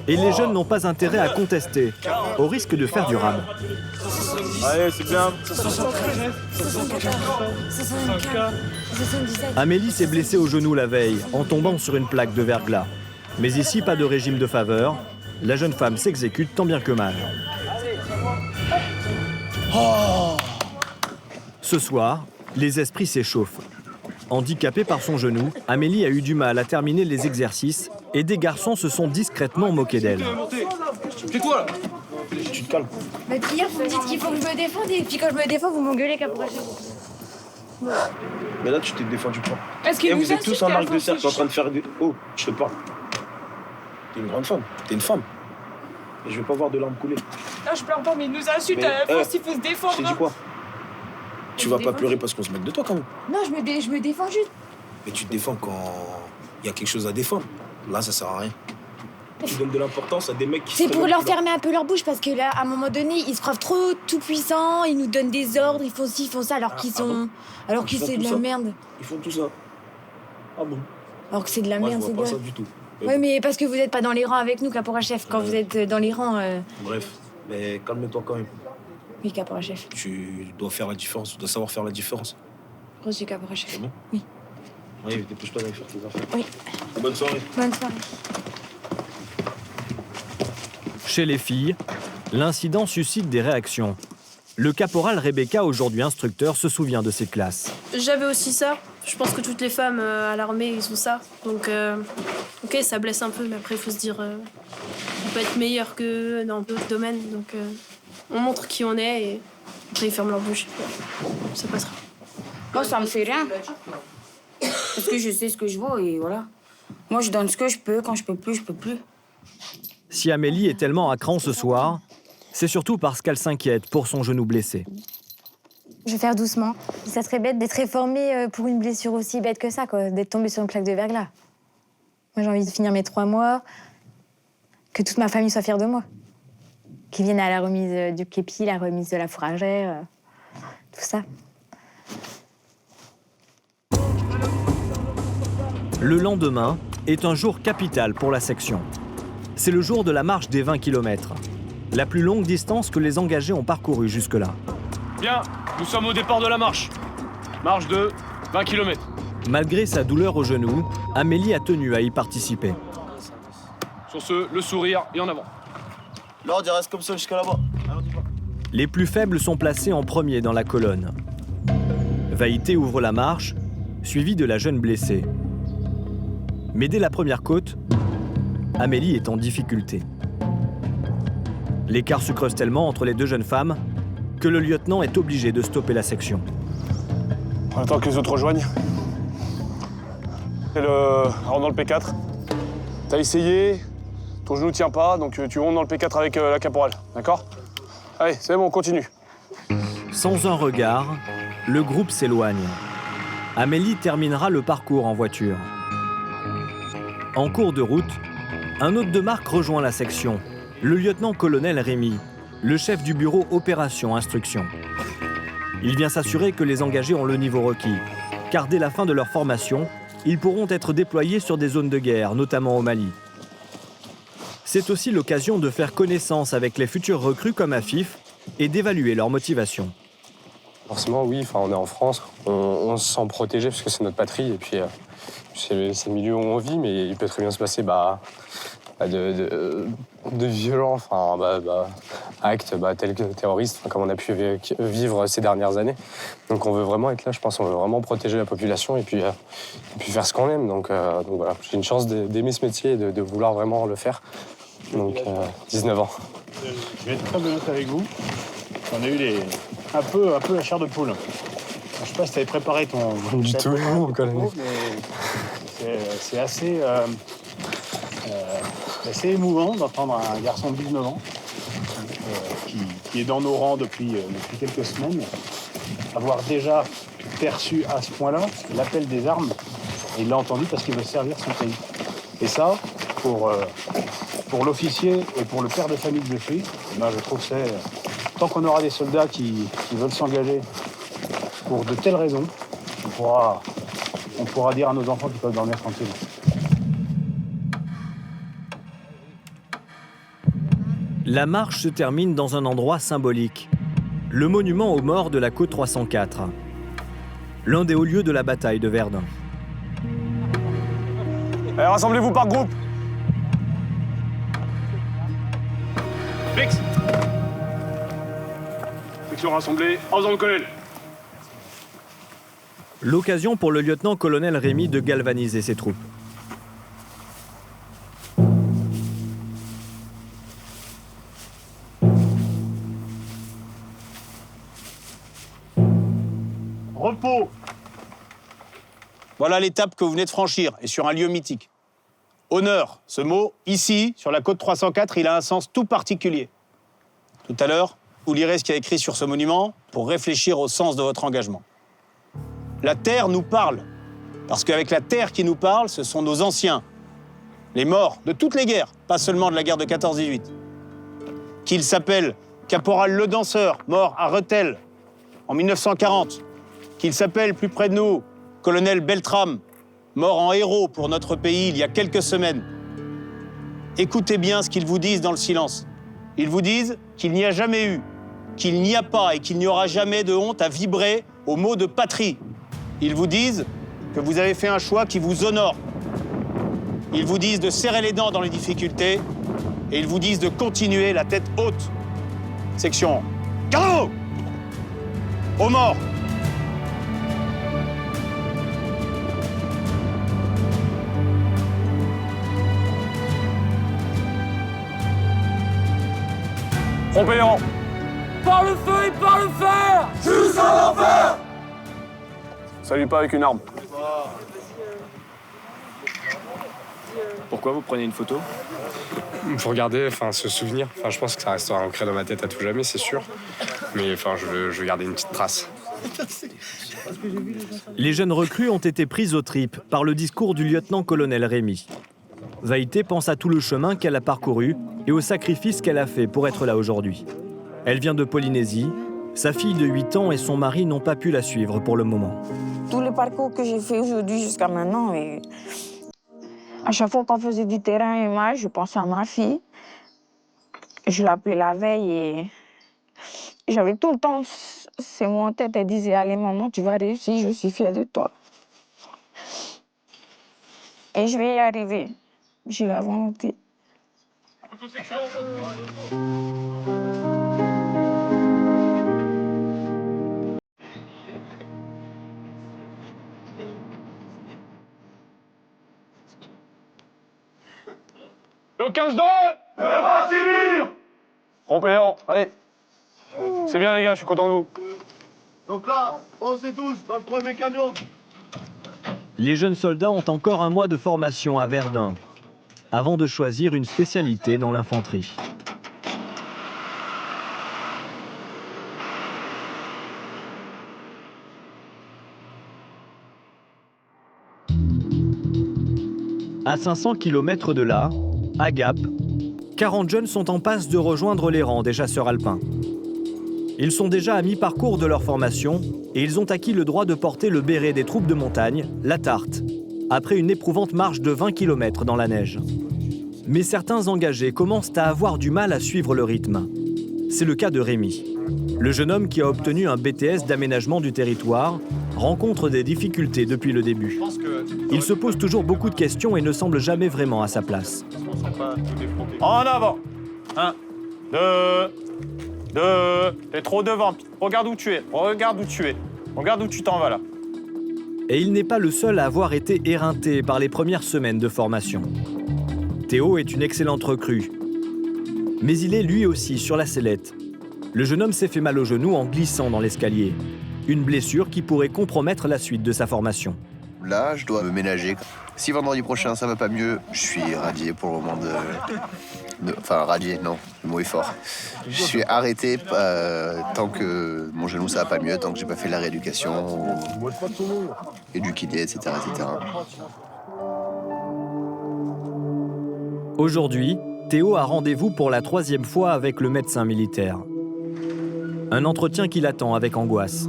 Et les jeunes n'ont pas intérêt à contester, au risque de faire du rab. Allez, c'est bien. 77. Amélie s'est blessée au genou la veille, en tombant sur une plaque de verglas. Mais ici, pas de régime de faveur. La jeune femme s'exécute tant bien que mal. Ce soir, les esprits s'échauffent. Handicapée par son genou, Amélie a eu du mal à terminer les exercices et des garçons se sont discrètement moqués d'elle. Tais-toi là. Tu te calmes. Mais hier, vous me dites qu'il faut que je me défende et puis quand je me défends, vous m'engueulez caporal-chef. Mais là, tu t'es défendu pas. Est-ce qu'il vous nous êtes tous insulte en à arc de force cercle en train de faire des... Oh, je te parle. T'es une grande femme. T'es une femme. Et je veux pas voir de larmes couler. Non, je pleure pas, mais il nous insulte Mais, à force, il faut se défendre. Je t'ai dit quoi? Tu vas pas pleurer parce qu'on se moque de toi quand même. Non, je me défends juste. Mais tu te défends quand il y a quelque chose à défendre. Là, ça sert à rien. Tu donnes de l'importance à des mecs qui... C'est pour leur fermer un peu leur bouche parce que là, à un moment donné, ils se croient trop tout puissants, ils nous donnent des ordres, ils font ci, ils font ça, alors qu'ils sont... Ah Alors que c'est de la merde. Ils font tout ça. Ah bon? Alors que c'est de la Moi, merde, je c'est vois de pas la... ça du tout. Oui, mais parce que vous n'êtes pas dans les rangs avec nous, caporal-chef. Quand vous êtes dans les rangs... Bref, mais calme-toi quand même. Oui, caporal-chef. Tu dois faire la différence, tu dois savoir faire la différence. Reçu, caporal-chef. C'est bon? Oui. Oui, dépêche-toi d'aller faire tes affaires. Oui. Bonne soirée. Bonne soirée. Chez les filles, l'incident suscite des réactions. Le caporal Rebecca, aujourd'hui instructeur, se souvient de cette classe. J'avais aussi ça. Je pense que toutes les femmes à l'armée, ils ont ça. Donc, ok, ça blesse un peu, mais après, il faut se dire... on peut être meilleur qu'eux dans d'autres domaines. Donc, on montre qui on est et après, ils ferment leur bouche. Ça passera. Moi, ça me fait rien. Parce que je sais ce que je vaux et voilà. Moi, je donne ce que je peux. Quand je peux plus, je peux plus. Si Amélie est tellement à cran ce soir, c'est surtout parce qu'elle s'inquiète pour son genou blessé. Je vais faire doucement. Ça serait bête d'être réformée pour une blessure aussi bête que ça, quoi, d'être tombée sur une plaque de verglas. Moi, j'ai envie de finir mes 3 mois, que toute ma famille soit fière de moi. Qu'ils viennent à la remise du képi, la remise de la fourragère, tout ça. Le lendemain est un jour capital pour la section. C'est le jour de la marche des 20 km, la plus longue distance que les engagés ont parcourue jusque-là. Bien, nous sommes au départ de la marche. Marche de 20 km. Malgré sa douleur au genou, Amélie a tenu à y participer. Sur ce, le sourire et en avant. L'ordre, il reste comme ça jusqu'à là-bas. Les plus faibles sont placés en premier dans la colonne. Vaïté ouvre la marche, suivi de la jeune blessée. Mais dès la première côte, Amélie est en difficulté. L'écart se creuse tellement entre les deux jeunes femmes que le lieutenant est obligé de stopper la section. On attend que les autres rejoignent. Et rentre dans le P4. T'as essayé, ton genou tient pas, donc tu rentres dans le P4 avec la caporale, d'accord? Allez, c'est bon, on continue. Sans un regard, le groupe s'éloigne. Amélie terminera le parcours en voiture. En cours de route, un hôte de marque rejoint la section, le lieutenant-colonel Rémy, le chef du bureau Opération Instruction. Il vient s'assurer que les engagés ont le niveau requis, car dès la fin de leur formation, ils pourront être déployés sur des zones de guerre, notamment au Mali. C'est aussi l'occasion de faire connaissance avec les futurs recrues comme Afif et d'évaluer leur motivation. Forcément, oui, on est en France, on se sent protégé parce que c'est notre patrie et puis c'est le milieu où on vit, mais il peut très bien se passer de violents actes tels que terroristes, comme on a pu vivre ces dernières années. Donc on veut vraiment être là, je pense, on veut vraiment protéger la population et puis faire ce qu'on aime. Donc voilà, j'ai une chance d'aimer ce métier et de vouloir vraiment le faire. Donc 19 ans. Je vais être très honnête avec vous. On a eu un peu la chair de poule. Je sais pas si tu avais préparé ton... Du tout, mon colonel. C'est assez émouvant d'entendre un garçon de 19 ans qui est dans nos rangs depuis quelques semaines, avoir déjà perçu à ce point-là l'appel des armes. Et il l'a entendu parce qu'il veut servir son pays. Et ça, pour l'officier et pour le père de famille que je suis, je trouve que c'est... Tant qu'on aura des soldats qui veulent s'engager pour de telles raisons, on pourra dire à nos enfants qu'ils peuvent dormir tranquilles. La marche se termine dans un endroit symbolique, le monument aux morts de la côte 304, l'un des hauts lieux de la bataille de Verdun. Allez, rassemblez-vous par groupe. Fix. Section rassemblée, en faisant le colonel. L'occasion pour le lieutenant-colonel Rémy de galvaniser ses troupes. Repos. Voilà l'étape que vous venez de franchir, et sur un lieu mythique. Honneur, ce mot, ici, sur la côte 304, il a un sens tout particulier. Tout à l'heure, vous lirez ce qu'il y a écrit sur ce monument pour réfléchir au sens de votre engagement. La terre nous parle, parce qu'avec la terre qui nous parle, ce sont nos anciens, les morts de toutes les guerres, pas seulement de la guerre de 14-18. Qu'il s'appelle Caporal Le Danseur, mort à Rethel en 1940. Qu'il s'appelle plus près de nous, Colonel Beltram, mort en héros pour notre pays il y a quelques semaines, écoutez bien ce qu'ils vous disent dans le silence. Ils vous disent qu'il n'y a jamais eu, qu'il n'y a pas et qu'il n'y aura jamais de honte à vibrer au mot de patrie. Ils vous disent que vous avez fait un choix qui vous honore. Ils vous disent de serrer les dents dans les difficultés et ils vous disent de continuer la tête haute. Section Carreau! Aux morts! Rompéant. Par le feu et par le fer! Jusqu'à l'enfer! Salut pas avec une arme. Pourquoi vous prenez une photo? Pour garder, se souvenir. Je pense que ça restera ancré dans ma tête à tout jamais, c'est sûr. Mais je veux garder une petite trace. Les jeunes recrues ont été prises aux tripes par le discours du lieutenant-colonel Rémy. Vaïté pense à tout le chemin qu'elle a parcouru et au sacrifice qu'elle a fait pour être là aujourd'hui. Elle vient de Polynésie. Sa fille de 8 ans et son mari n'ont pas pu la suivre pour le moment. Tout le parcours que j'ai fait aujourd'hui jusqu'à maintenant, et à chaque fois qu'on faisait du terrain et moi, je pensais à ma fille. Je l'appelais la veille et j'avais tout le temps ces mots en tête. Elle disait, allez maman, tu vas réussir, je suis fière de toi. Et je vais y arriver. J'ai la volonté. Le 15-2 ne pas subir. Rompéant, allez. C'est bien les gars, je suis content de vous. Donc là, on sait tous dans le premier camion. Les jeunes soldats ont encore un mois de formation à Verdun, avant de choisir une spécialité dans l'infanterie. À 500 km de là, à Gap, 40 jeunes sont en passe de rejoindre les rangs des chasseurs alpins. Ils sont déjà à mi-parcours de leur formation et ils ont acquis le droit de porter le béret des troupes de montagne, la tarte, après une éprouvante marche de 20 km dans la neige. Mais certains engagés commencent à avoir du mal à suivre le rythme. C'est le cas de Rémy. Le jeune homme qui a obtenu un BTS d'aménagement du territoire rencontre des difficultés depuis le début. Il se pose toujours beaucoup de questions et ne semble jamais vraiment à sa place. En avant. 1, 2, 2. T'es trop devant. Regarde où tu es. Regarde où tu es. Regarde où tu t'en vas là. Et il n'est pas le seul à avoir été éreinté par les premières semaines de formation. Théo est une excellente recrue. Mais il est lui aussi sur la sellette. Le jeune homme s'est fait mal au genou en glissant dans l'escalier. Une blessure qui pourrait compromettre la suite de sa formation. Là, je dois me ménager. Si vendredi prochain ça va pas mieux, je suis radié pour le moment Enfin, radié, non, le mot est fort. Je suis arrêté tant que mon genou ça va pas mieux, tant que j'ai pas fait la rééducation, et du kiné, etc., etc. Aujourd'hui, Théo a rendez-vous pour la 3e fois avec le médecin militaire. Un entretien qui l'attend avec angoisse.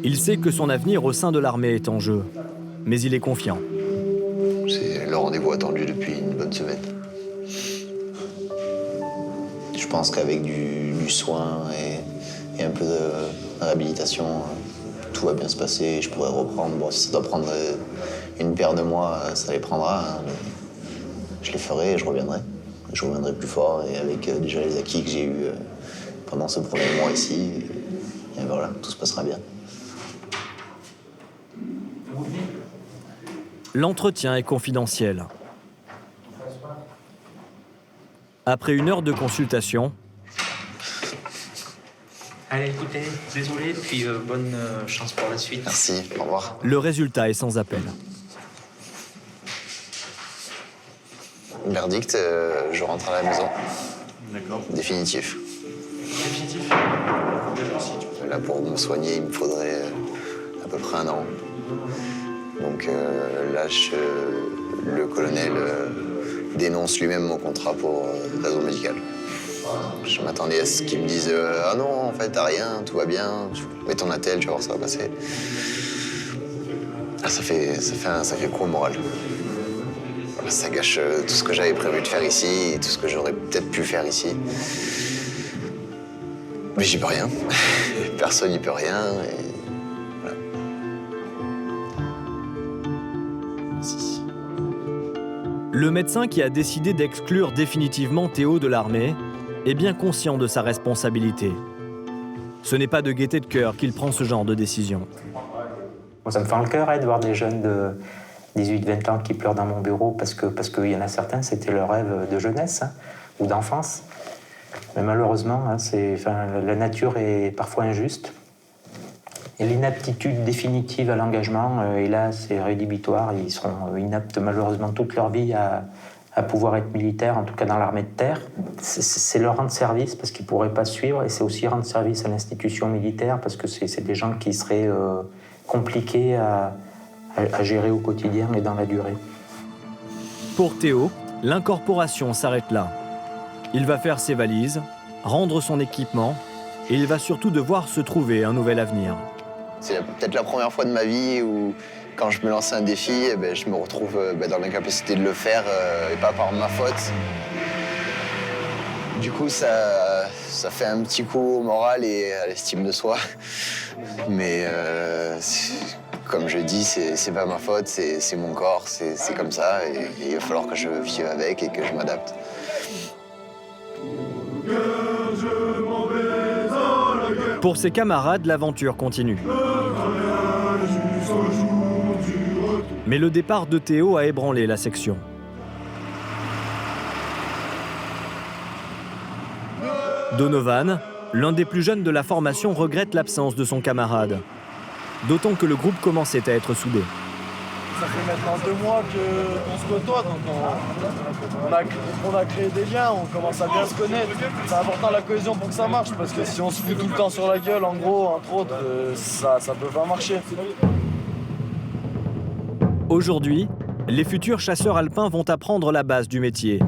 Il sait que son avenir au sein de l'armée est en jeu, mais il est confiant. C'est le rendez-vous attendu depuis une bonne semaine. Je pense qu'avec du soin et un peu de réhabilitation, tout va bien se passer. Je pourrais reprendre. Bon, si ça doit prendre une paire de mois, ça les prendra. Hein, mais je les ferai et je reviendrai. Je reviendrai plus fort et avec déjà les acquis que j'ai eus pendant ce premier mois ici. Et voilà, tout se passera bien. L'entretien est confidentiel. Après 1 heure de consultation... Allez, écoutez, désolé, puis bonne chance pour la suite. Merci, au revoir. Le résultat est sans appel. Verdict, je rentre à la maison. D'accord. Définitif. Définitif. Là, pour me soigner, il me faudrait à peu près 1 an. Donc là, le colonel dénonce lui-même mon contrat pour raison médicale. Je m'attendais à ce qu'il me dise ah non, en fait, t'as rien, tout va bien, mets ton attel, tu vas voir, ça va passer. Ah, ça fait un sacré coup au moral. Ça gâche tout ce que j'avais prévu de faire ici et tout ce que j'aurais peut-être pu faire ici. Mais j'y peux rien. Personne n'y peut rien. Et... voilà. Le médecin qui a décidé d'exclure définitivement Théo de l'armée est bien conscient de sa responsabilité. Ce n'est pas de gaieté de cœur qu'il prend ce genre de décision. Moi, ça me fend le cœur de voir des jeunes de 18-20 ans qui pleurent dans mon bureau parce qu'il y en a certains, c'était leur rêve de jeunesse ou d'enfance. Mais malheureusement, la nature est parfois injuste. Et l'inaptitude définitive à l'engagement, et là, c'est rédhibitoire. Ils seront inaptes malheureusement toute leur vie à pouvoir être militaires, en tout cas dans l'armée de terre. C'est leur rendre service parce qu'ils ne pourraient pas suivre, et c'est aussi rendre service à l'institution militaire parce que c'est des gens qui seraient compliqués à gérer au quotidien et dans la durée. Pour Théo, l'incorporation s'arrête là. Il va faire ses valises, rendre son équipement, et il va surtout devoir se trouver un nouvel avenir. C'est peut-être la première fois de ma vie où, quand je me lance un défi, je me retrouve dans l'incapacité de le faire, et pas par ma faute. Du coup, ça fait un petit coup au moral et à l'estime de soi. Mais comme je dis, c'est pas ma faute, c'est mon corps, c'est comme ça. Et il va falloir que je vive avec et que je m'adapte. Pour ses camarades, l'aventure continue. Mais le départ de Théo a ébranlé la section. Donovan, l'un des plus jeunes de la formation, regrette l'absence de son camarade. D'autant que le groupe commençait à être soudé. Ça fait maintenant 2 mois qu'on se côtoie, donc on a créé des liens, on commence à bien se connaître. C'est important la cohésion pour que ça marche, parce que si on se fout tout le temps sur la gueule, en gros, entre autres, ça peut pas marcher. Aujourd'hui, les futurs chasseurs alpins vont apprendre la base du métier.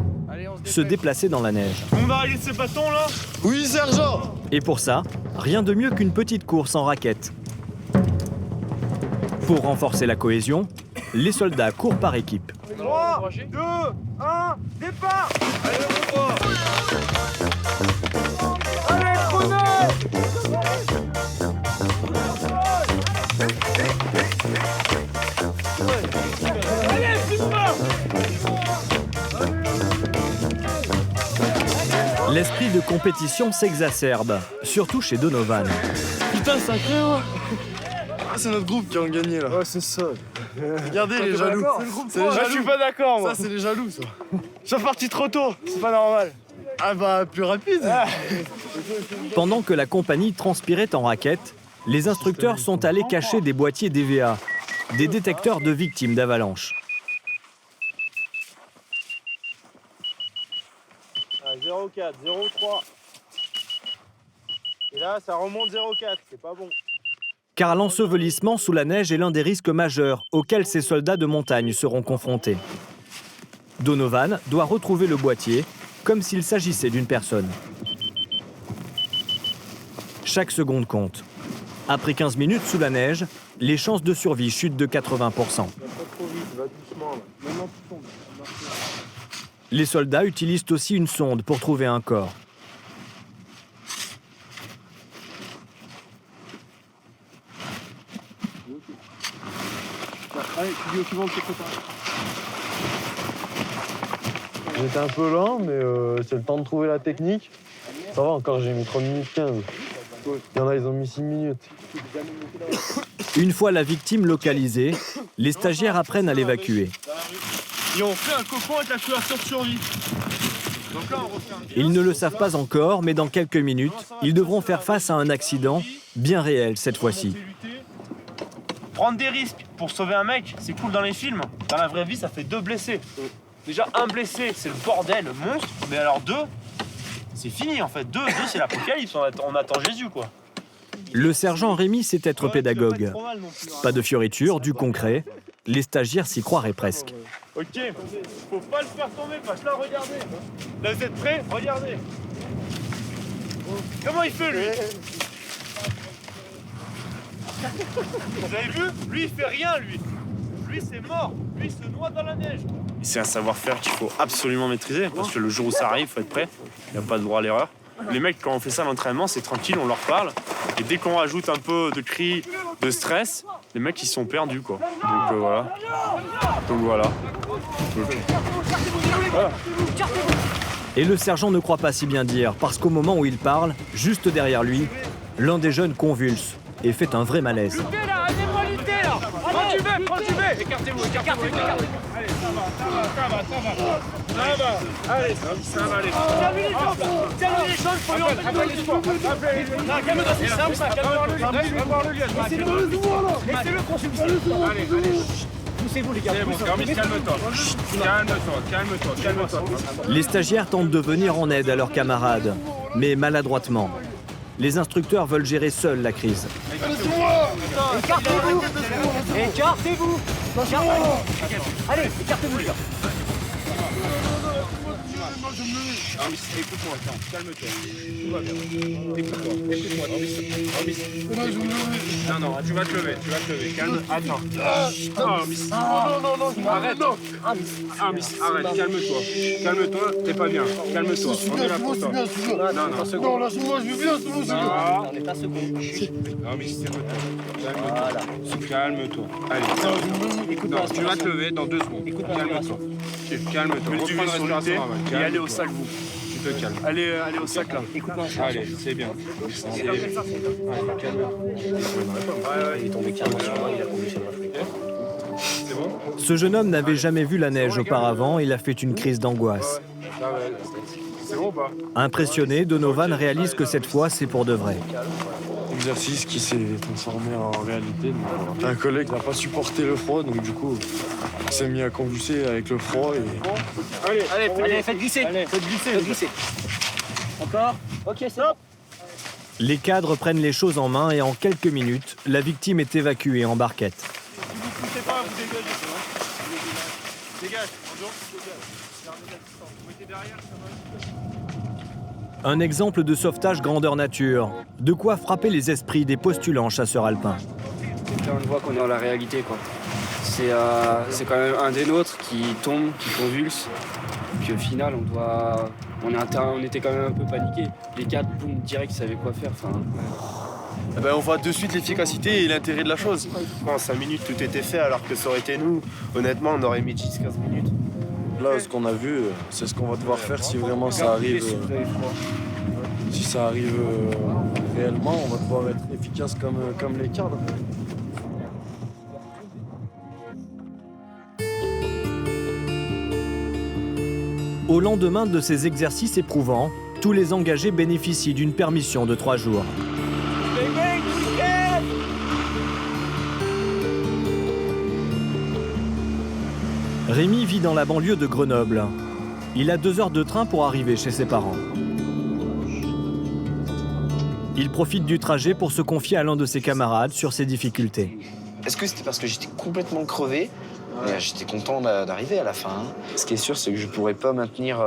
Se déplacer dans la neige. On va arrêter ces bâtons là? Oui, sergent! Et pour ça, rien de mieux qu'une petite course en raquette. Pour renforcer la cohésion, les soldats courent par équipe. 3, 2, 1, départ! Allez, on va! Allez, chrono! Allez, L'esprit de compétition s'exacerbe, surtout chez Donovan. Putain, sacré, ouais! C'est notre groupe qui a gagné là. Ouais, c'est ça. Regardez les jaloux. C'est les jaloux. Je suis pas d'accord, moi. Ça, c'est les jaloux, ça. Je suis parti trop tôt, c'est pas normal. Ah bah, plus rapide. Pendant que la compagnie transpirait en raquette, les instructeurs sont allés cacher des boîtiers DVA, des détecteurs de victimes d'avalanche. 0,4, 0,3. Et là, ça remonte 0,4, c'est pas bon. Car l'ensevelissement sous la neige est l'un des risques majeurs auxquels ces soldats de montagne seront confrontés. Donovan doit retrouver le boîtier comme s'il s'agissait d'une personne. Chaque seconde compte. Après 15 minutes sous la neige, les chances de survie chutent de 80%. Les soldats utilisent aussi une sonde pour trouver un corps. J'étais un peu lent, mais c'est le temps de trouver la technique. Ça va encore, j'ai mis 3 minutes 15. Il y en a, ils ont mis 6 minutes. Une fois la victime localisée, les stagiaires apprennent à l'évacuer. Et on fait un cocon avec la couverture de survie. Donc là, on refait un... Ils ne le savent pas encore, mais dans quelques minutes, ils devront faire face à un accident, bien réel cette fois-ci. Prendre des risques pour sauver un mec, c'est cool dans les films. Dans la vraie vie, ça fait 2 blessés. Déjà, un blessé, c'est le bordel, le monstre. Mais alors 2, c'est fini en fait. 2, c'est l'apocalypse. On attend Jésus, quoi. Le sergent Rémi sait être pédagogue. Pas de fioritures, du concret. Les stagiaires s'y croiraient presque. Ok, faut pas le faire tomber, parce que là, regardez. Là, vous êtes prêts? Regardez. Comment il fait, lui? Vous avez vu? Lui, il fait rien, lui. Lui, c'est mort. Lui, il se noie dans la neige. C'est un savoir-faire qu'il faut absolument maîtriser, parce que le jour où ça arrive, il faut être prêt. Il n'y a pas de droit à l'erreur. Les mecs, quand on fait ça à l'entraînement, c'est tranquille, on leur parle. Et dès qu'on rajoute un peu de cris, de stress, les mecs, ils sont perdus, quoi. Donc voilà. Voilà. Et le sergent ne croit pas si bien dire, parce qu'au moment où il parle, juste derrière lui, l'un des jeunes convulse et fait un vrai malaise. Luttez là, allez-moi lutter là. Prends du B. Écartez-vous. Allez, ça va. Allez, ça va aller. Tiens les choses, faut lui enlever calme-toi, c'est simple ça, laissez-le consulter. Allez. Poussez-vous les gars. C'est bon, calme-toi. Les stagiaires tentent de venir en aide à leurs camarades, mais maladroitement. Les instructeurs veulent gérer seuls la crise. Écartez-vous. Allez, écartez-vous les gars. Écoute-moi, calme-toi. Tout va bien. Écoute-moi. Non, tu vas te lever. Calme. Attends. Non. Arrête. Arrête, calme-toi. T'es pas bien. Calme-toi. On est là pour toi. Non, lâchez-moi, je vais bien, c'est bon. On est pas second. Non, mais c'est bon. Calme-toi. Allez. Écoute-moi. Tu vas te lever dans 2 secondes. Calme-toi. Reprends une respiration normale. Et allez au sac, vous. Tu te calmes. Allez au sac, là. Écoute-moi. Allez, c'est bien. Allez, calme. Il est tombé calme sur moi, il a tombé sur moi. C'est bon ? Ce jeune homme n'avait jamais vu la neige auparavant, il a fait une crise d'angoisse. C'est bon ou pas ? Impressionné, Donovan réalise que cette fois, c'est pour de vrai. Exercice qui s'est transformé en réalité. Un collègue n'a pas supporté le froid, donc du coup, il s'est mis à convulser avec le froid. Allez, faites glisser. Faites glisser. Encore ? Ok, c'est bon. Les cadres prennent les choses en main et en quelques minutes, la victime est évacuée en barquette. Si vous ne poussez pas, vous dégagez. Dégage. Bonjour. Vous mettez derrière, ça va. Un exemple de sauvetage grandeur nature. De quoi frapper les esprits des postulants chasseurs alpins. Là, on voit qu'on est dans la réalité, quoi. C'est quand même un des nôtres qui tombe, qui convulse. Puis au final, on était quand même un peu paniqués. Les 4, boum, direct, ils savaient quoi faire. On voit de suite l'efficacité et l'intérêt de la chose. En 5 minutes, tout était fait, alors que ça aurait été nous. Honnêtement, on aurait mis 10-15 minutes. Là, ce qu'on a vu, c'est ce qu'on va devoir faire si vraiment ça arrive. Si ça arrive réellement, on va devoir être efficace comme les cadres. Au lendemain de ces exercices éprouvants, tous les engagés bénéficient d'une permission de 3 jours. Rémi vit dans la banlieue de Grenoble. Il a 2 heures de train pour arriver chez ses parents. Il profite du trajet pour se confier à l'un de ses camarades sur ses difficultés. Est-ce que c'était parce que j'étais complètement crevé ? Mais j'étais content d'arriver à la fin. Ce qui est sûr, c'est que je pourrais pas maintenir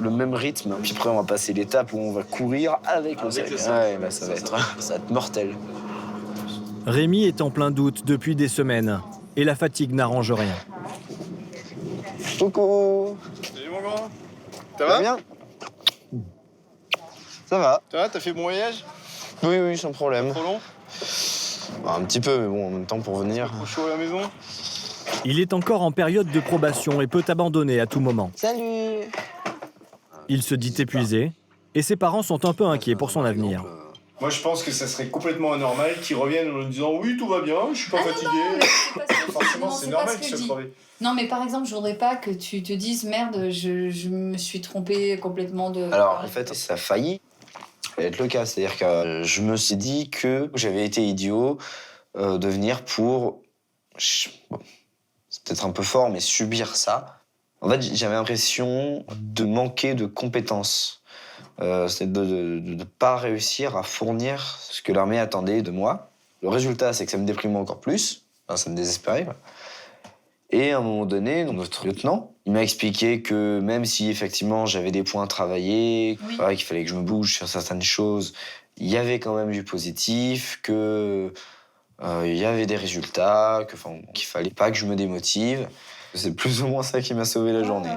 le même rythme. Puis après, on va passer l'étape où on va courir avec le sac. Ouais, là, ça va être mortel. Rémi est en plein doute depuis des semaines et la fatigue n'arrange rien. Coucou. Salut mon grand. Ça va bien? Ça va. Ça va, t'as fait bon voyage? Oui, sans problème. Trop long? Un petit peu, mais bon, en même temps, pour venir. Trop chaud à la maison? Il est encore en période de probation et peut abandonner à tout moment. Salut. Il se dit épuisé et ses parents sont un peu inquiets pour son avenir. Moi, je pense que ça serait complètement anormal qu'ils reviennent en disant « Oui, tout va bien, je suis pas fatigué. » Forcément, c'est normal qu'ils soient crevés. Non, mais par exemple, je voudrais pas que tu te dises « Merde, je me suis trompée complètement de... » Alors, en fait, ça a failli être le cas. C'est-à-dire que je me suis dit que j'avais été idiot de venir pour... Bon, c'est peut-être un peu fort, mais subir ça. En fait, j'avais l'impression de manquer de compétences. C'est de ne pas réussir à fournir ce que l'armée attendait de moi. Le résultat, c'est que ça me déprimait encore plus. Enfin, ça me désespérait. Et à un moment donné, notre lieutenant, il m'a expliqué que même si effectivement j'avais des points à travailler, qu'il fallait que je me bouge sur certaines choses, il y avait quand même du positif, que il y avait des résultats, qu'il fallait pas que je me démotive. C'est plus ou moins ça qui m'a sauvé la journée.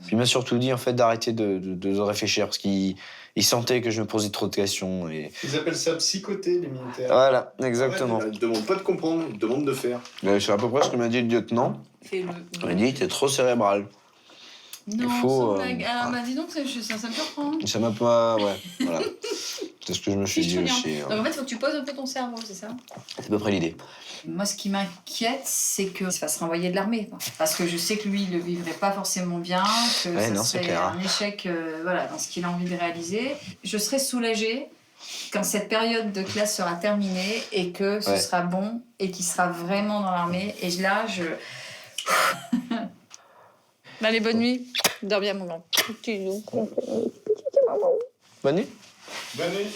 Puis il m'a surtout dit en fait d'arrêter de réfléchir parce qu'il sentait que je me posais trop de questions. Et... Ils appellent ça psychoter, les militaires. Voilà, exactement. Ils ne demandent pas de comprendre, ils demandent de faire. C'est à peu près ce que m'a dit le lieutenant. Il m'a dit t'es trop cérébral. Non, sans blague. Alors, bah, dis donc, ça me surprend. Ça m'a pas... Ouais, voilà. C'est ce que je me suis dit aussi. Donc en fait, il faut que tu poses un peu ton cerveau, c'est ça? C'est à peu près l'idée. Moi, ce qui m'inquiète, c'est qu'il se fasse renvoyer de l'armée. Parce que je sais que lui, il ne le vivrait pas forcément bien, que ça serait un échec voilà, dans ce qu'il a envie de réaliser. Je serais soulagée quand cette période de classe sera terminée et que ce sera bon et qu'il sera vraiment dans l'armée. Et là, Allez, bonne nuit. Dors bien, mon grand. Bonne nuit. Bonne nuit.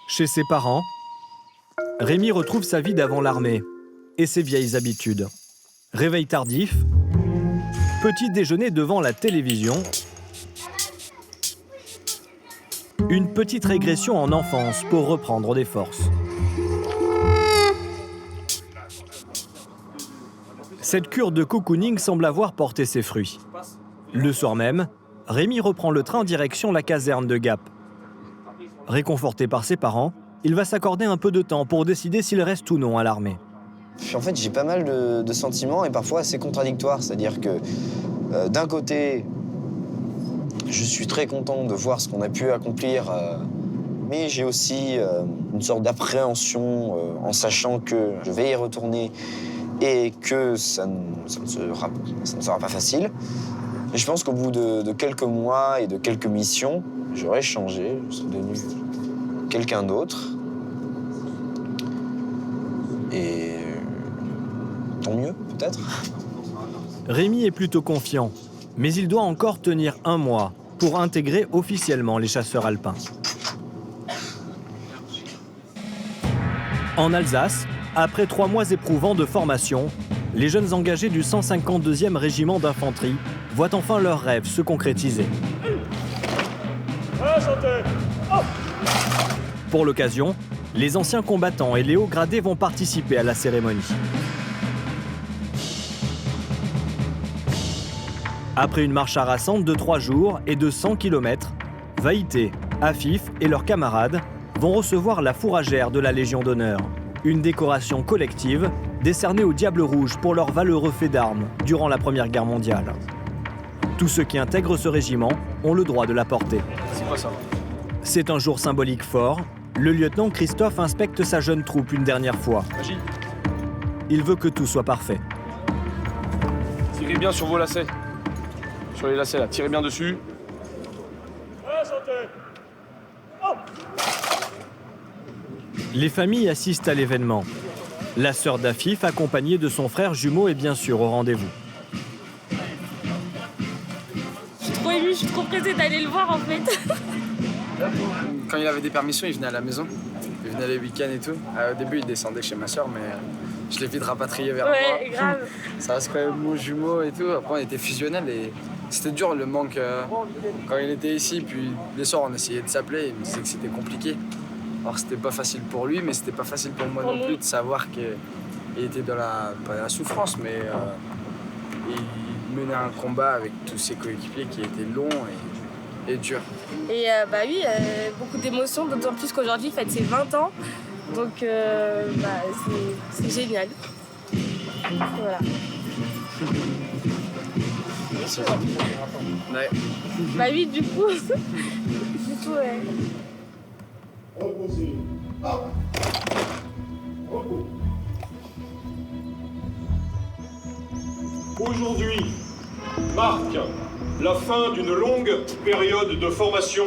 Chez ses parents, Rémi retrouve sa vie d'avant l'armée et ses vieilles habitudes. Réveil tardif, petit déjeuner devant la télévision, une petite régression en enfance pour reprendre des forces. Cette cure de cocooning semble avoir porté ses fruits. Le soir même, Rémi reprend le train direction la caserne de Gap. Réconforté par ses parents, il va s'accorder un peu de temps pour décider s'il reste ou non à l'armée. En fait, j'ai pas mal de sentiments et parfois assez contradictoires. C'est-à-dire que d'un côté, je suis très content de voir ce qu'on a pu accomplir, mais j'ai aussi une sorte d'appréhension en sachant que je vais y retourner et que ça ne sera pas facile. Et je pense qu'au bout de quelques mois et de quelques missions, j'aurais changé, je serais devenu quelqu'un d'autre. Et tant mieux, peut-être. Rémi est plutôt confiant, mais il doit encore tenir 1 mois pour intégrer officiellement les chasseurs alpins. En Alsace, après 3 mois éprouvants de formation, les jeunes engagés du 152e régiment d'infanterie voient enfin leurs rêves se concrétiser. Pour l'occasion, les anciens combattants et les hauts gradés vont participer à la cérémonie. Après une marche harassante de 3 jours et de 100 km, Vaïté, Afif et leurs camarades vont recevoir la fourragère de la Légion d'honneur, une décoration collective décernée au Diable Rouge pour leur valeureux fait d'armes durant la Première Guerre mondiale. Tous ceux qui intègrent ce régiment ont le droit de la porter. C'est quoi ça? C'est un jour symbolique fort. Le lieutenant Christophe inspecte sa jeune troupe une dernière fois. Magie. Il veut que tout soit parfait. Tirez bien sur vos lacets. Sur les lacets là, tirez bien dessus. Les familles assistent à l'événement. La sœur d'Afif, accompagnée de son frère jumeau, est bien sûr au rendez-vous. Je suis trop émue, je suis trop pressée d'aller le voir en fait. Quand il avait des permissions, il venait à la maison. Il venait les week-ends et tout. Au début, il descendait chez ma soeur, mais je l'ai vite rapatrié vers moi. Ouais, grave. Ça reste quand même mon jumeau et tout. Après, on était fusionnels et c'était dur le manque quand il était ici. Puis les soirs, on essayait de s'appeler. Il me disait que c'était compliqué. Alors, c'était pas facile pour lui, mais c'était pas facile pour moi non plus de savoir qu'il était dans pas la souffrance, mais il menait un combat avec tous ses coéquipiers qui était long et dur. Et bah oui, beaucoup d'émotions, d'autant plus qu'aujourd'hui, il fête ses 20 ans. Donc c'est génial. Voilà. Ouais. Bah oui, du coup. Ouais. Reposez. Hop. Repos. Aujourd'hui marque la fin d'une longue période de formation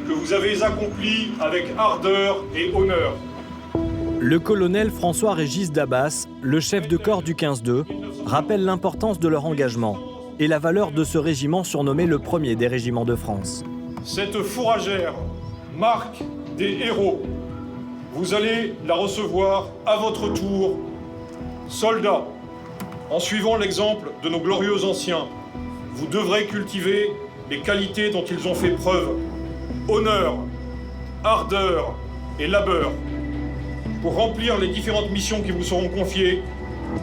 que vous avez accomplie avec ardeur et honneur. Le colonel François-Régis Dabas, le chef de corps du 15-2, rappelle l'importance de leur engagement et la valeur de ce régiment surnommé le premier des régiments de France. Cette fourragère marque des héros. Vous allez la recevoir à votre tour. Soldats, en suivant l'exemple de nos glorieux anciens, vous devrez cultiver les qualités dont ils ont fait preuve. Honneur, ardeur et labeur pour remplir les différentes missions qui vous seront confiées,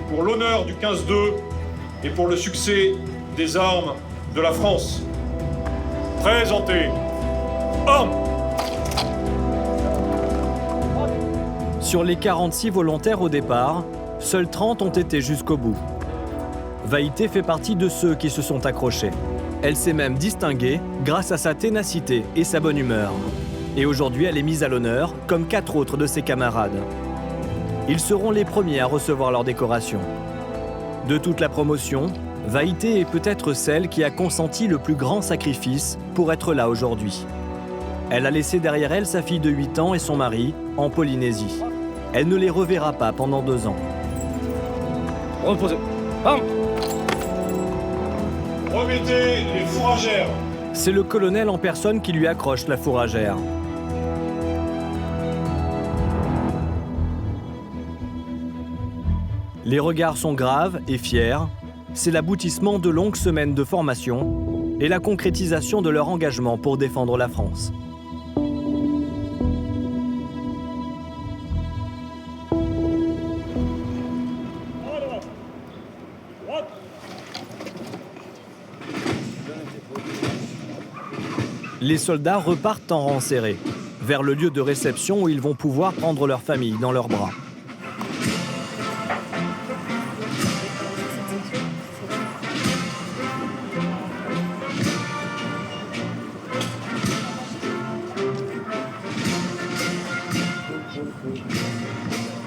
pour l'honneur du 15-2 et pour le succès des armes de la France. Présentez. Armes! Sur les 46 volontaires au départ, seuls 30 ont été jusqu'au bout. Vaïté fait partie de ceux qui se sont accrochés. Elle s'est même distinguée grâce à sa ténacité et sa bonne humeur. Et aujourd'hui, elle est mise à l'honneur, comme 4 autres de ses camarades. Ils seront les premiers à recevoir leur décoration. De toute la promotion, Vaïté est peut-être celle qui a consenti le plus grand sacrifice pour être là aujourd'hui. Elle a laissé derrière elle sa fille de 8 ans et son mari, en Polynésie. Elle ne les reverra pas pendant 2 ans. Reposez. Remettez les fourragères. C'est le colonel en personne qui lui accroche la fourragère. Les regards sont graves et fiers. C'est l'aboutissement de longues semaines de formation et la concrétisation de leur engagement pour défendre la France. Les soldats repartent en rang serré, vers le lieu de réception où ils vont pouvoir prendre leur famille dans leurs bras.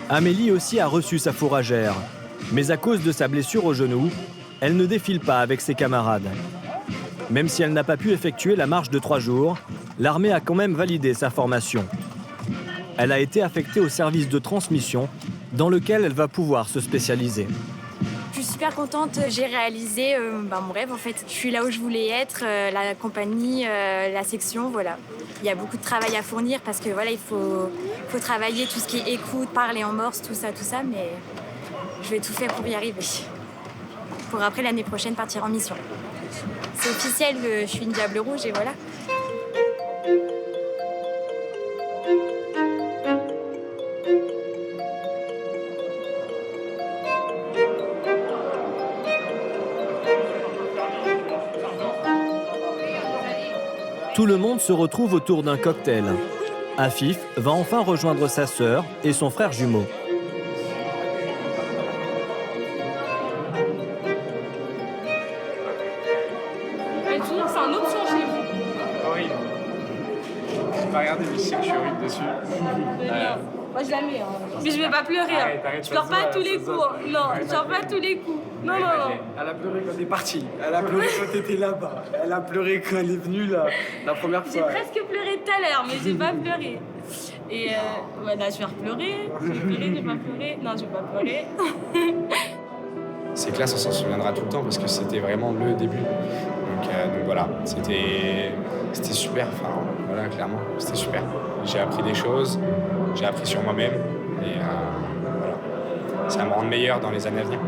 Amélie aussi a reçu sa fourragère, mais à cause de sa blessure au genou, elle ne défile pas avec ses camarades. Même si elle n'a pas pu effectuer la marche de 3 jours, l'armée a quand même validé sa formation. Elle a été affectée au service de transmission, dans lequel elle va pouvoir se spécialiser. Je suis super contente, j'ai réalisé mon rêve en fait. Je suis là où je voulais être, la compagnie, la section, voilà. Il y a beaucoup de travail à fournir parce que voilà, il faut travailler tout ce qui est écoute, parler en morse, tout ça, mais je vais tout faire pour y arriver. Pour après l'année prochaine partir en mission. C'est officiel, je suis une Diable Rouge et voilà. Tout le monde se retrouve autour d'un cocktail. Afif va enfin rejoindre sa sœur et son frère jumeau. C'est un option chez vous. Oui. J'ai pas regardé, mais je sais que je suis horrible dessus. Moi je la mets. Mais je vais pas pleurer. Arrête, je pleure pas à tous les coups. Non, je pleure pas à tous les coups. Non. Elle a pleuré quand t'es partie. Elle a pleuré quand t'étais là-bas. Elle a pleuré quand elle est venue là, la première fois. J'ai presque pleuré tout à l'heure, mais j'ai pas pleuré. Et là, je vais repleurer. Je vais pas pleurer. Non, je vais pas pleurer. Ces classes, on s'en souviendra tout le temps parce que c'était vraiment le début. Donc voilà, c'était super. Enfin, voilà, clairement, c'était super. J'ai appris des choses, j'ai appris sur moi-même et voilà. Ça va me rendre meilleur dans les années à venir.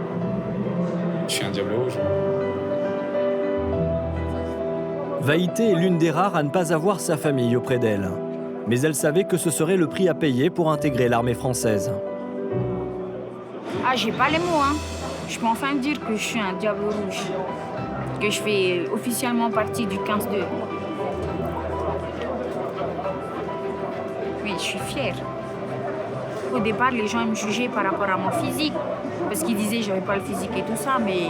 Je suis un Diable Rouge. Vaïté est l'une des rares à ne pas avoir sa famille auprès d'elle. Mais elle savait que ce serait le prix à payer pour intégrer l'armée française. Ah, j'ai pas les mots, hein. Je peux enfin dire que je suis un Diable Rouge. Que je fais officiellement partie du 15-2. Oui, je suis fière. Au départ, les gens me jugeaient par rapport à mon physique. Parce qu'ils disaient que j'avais pas le physique et tout ça, mais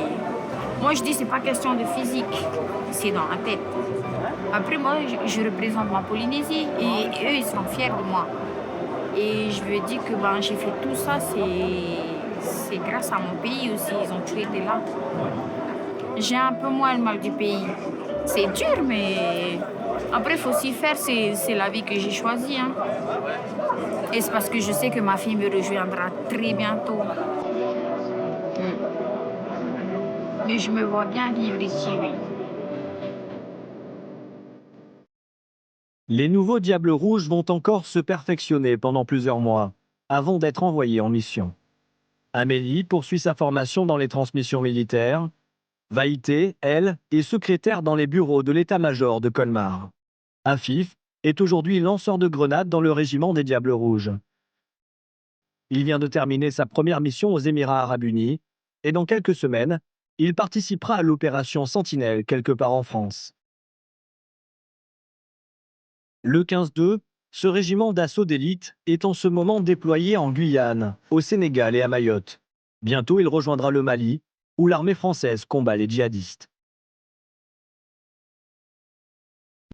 moi je dis c'est pas question de physique, c'est dans la tête. Après moi, je représente ma Polynésie et eux ils sont fiers de moi. Et je veux dire que j'ai fait tout ça, c'est grâce à mon pays aussi, ils ont toujours été là. J'ai un peu moins le mal du pays. C'est dur, mais après il faut s'y faire, c'est la vie que j'ai choisie. Hein. Et c'est parce que je sais que ma fille me rejoindra très bientôt. Mais je me vois bien vivre ici, oui. Les nouveaux Diables Rouges vont encore se perfectionner pendant plusieurs mois, avant d'être envoyés en mission. Amélie poursuit sa formation dans les transmissions militaires. Vaïté, elle, est secrétaire dans les bureaux de l'état-major de Colmar. Afif est aujourd'hui lanceur de grenades dans le régiment des Diables Rouges. Il vient de terminer sa première mission aux Émirats Arabes Unis et dans quelques semaines, il participera à l'opération Sentinelle quelque part en France. Le 15-2, ce régiment d'assaut d'élite est en ce moment déployé en Guyane, au Sénégal et à Mayotte. Bientôt, il rejoindra le Mali, où l'armée française combat les djihadistes.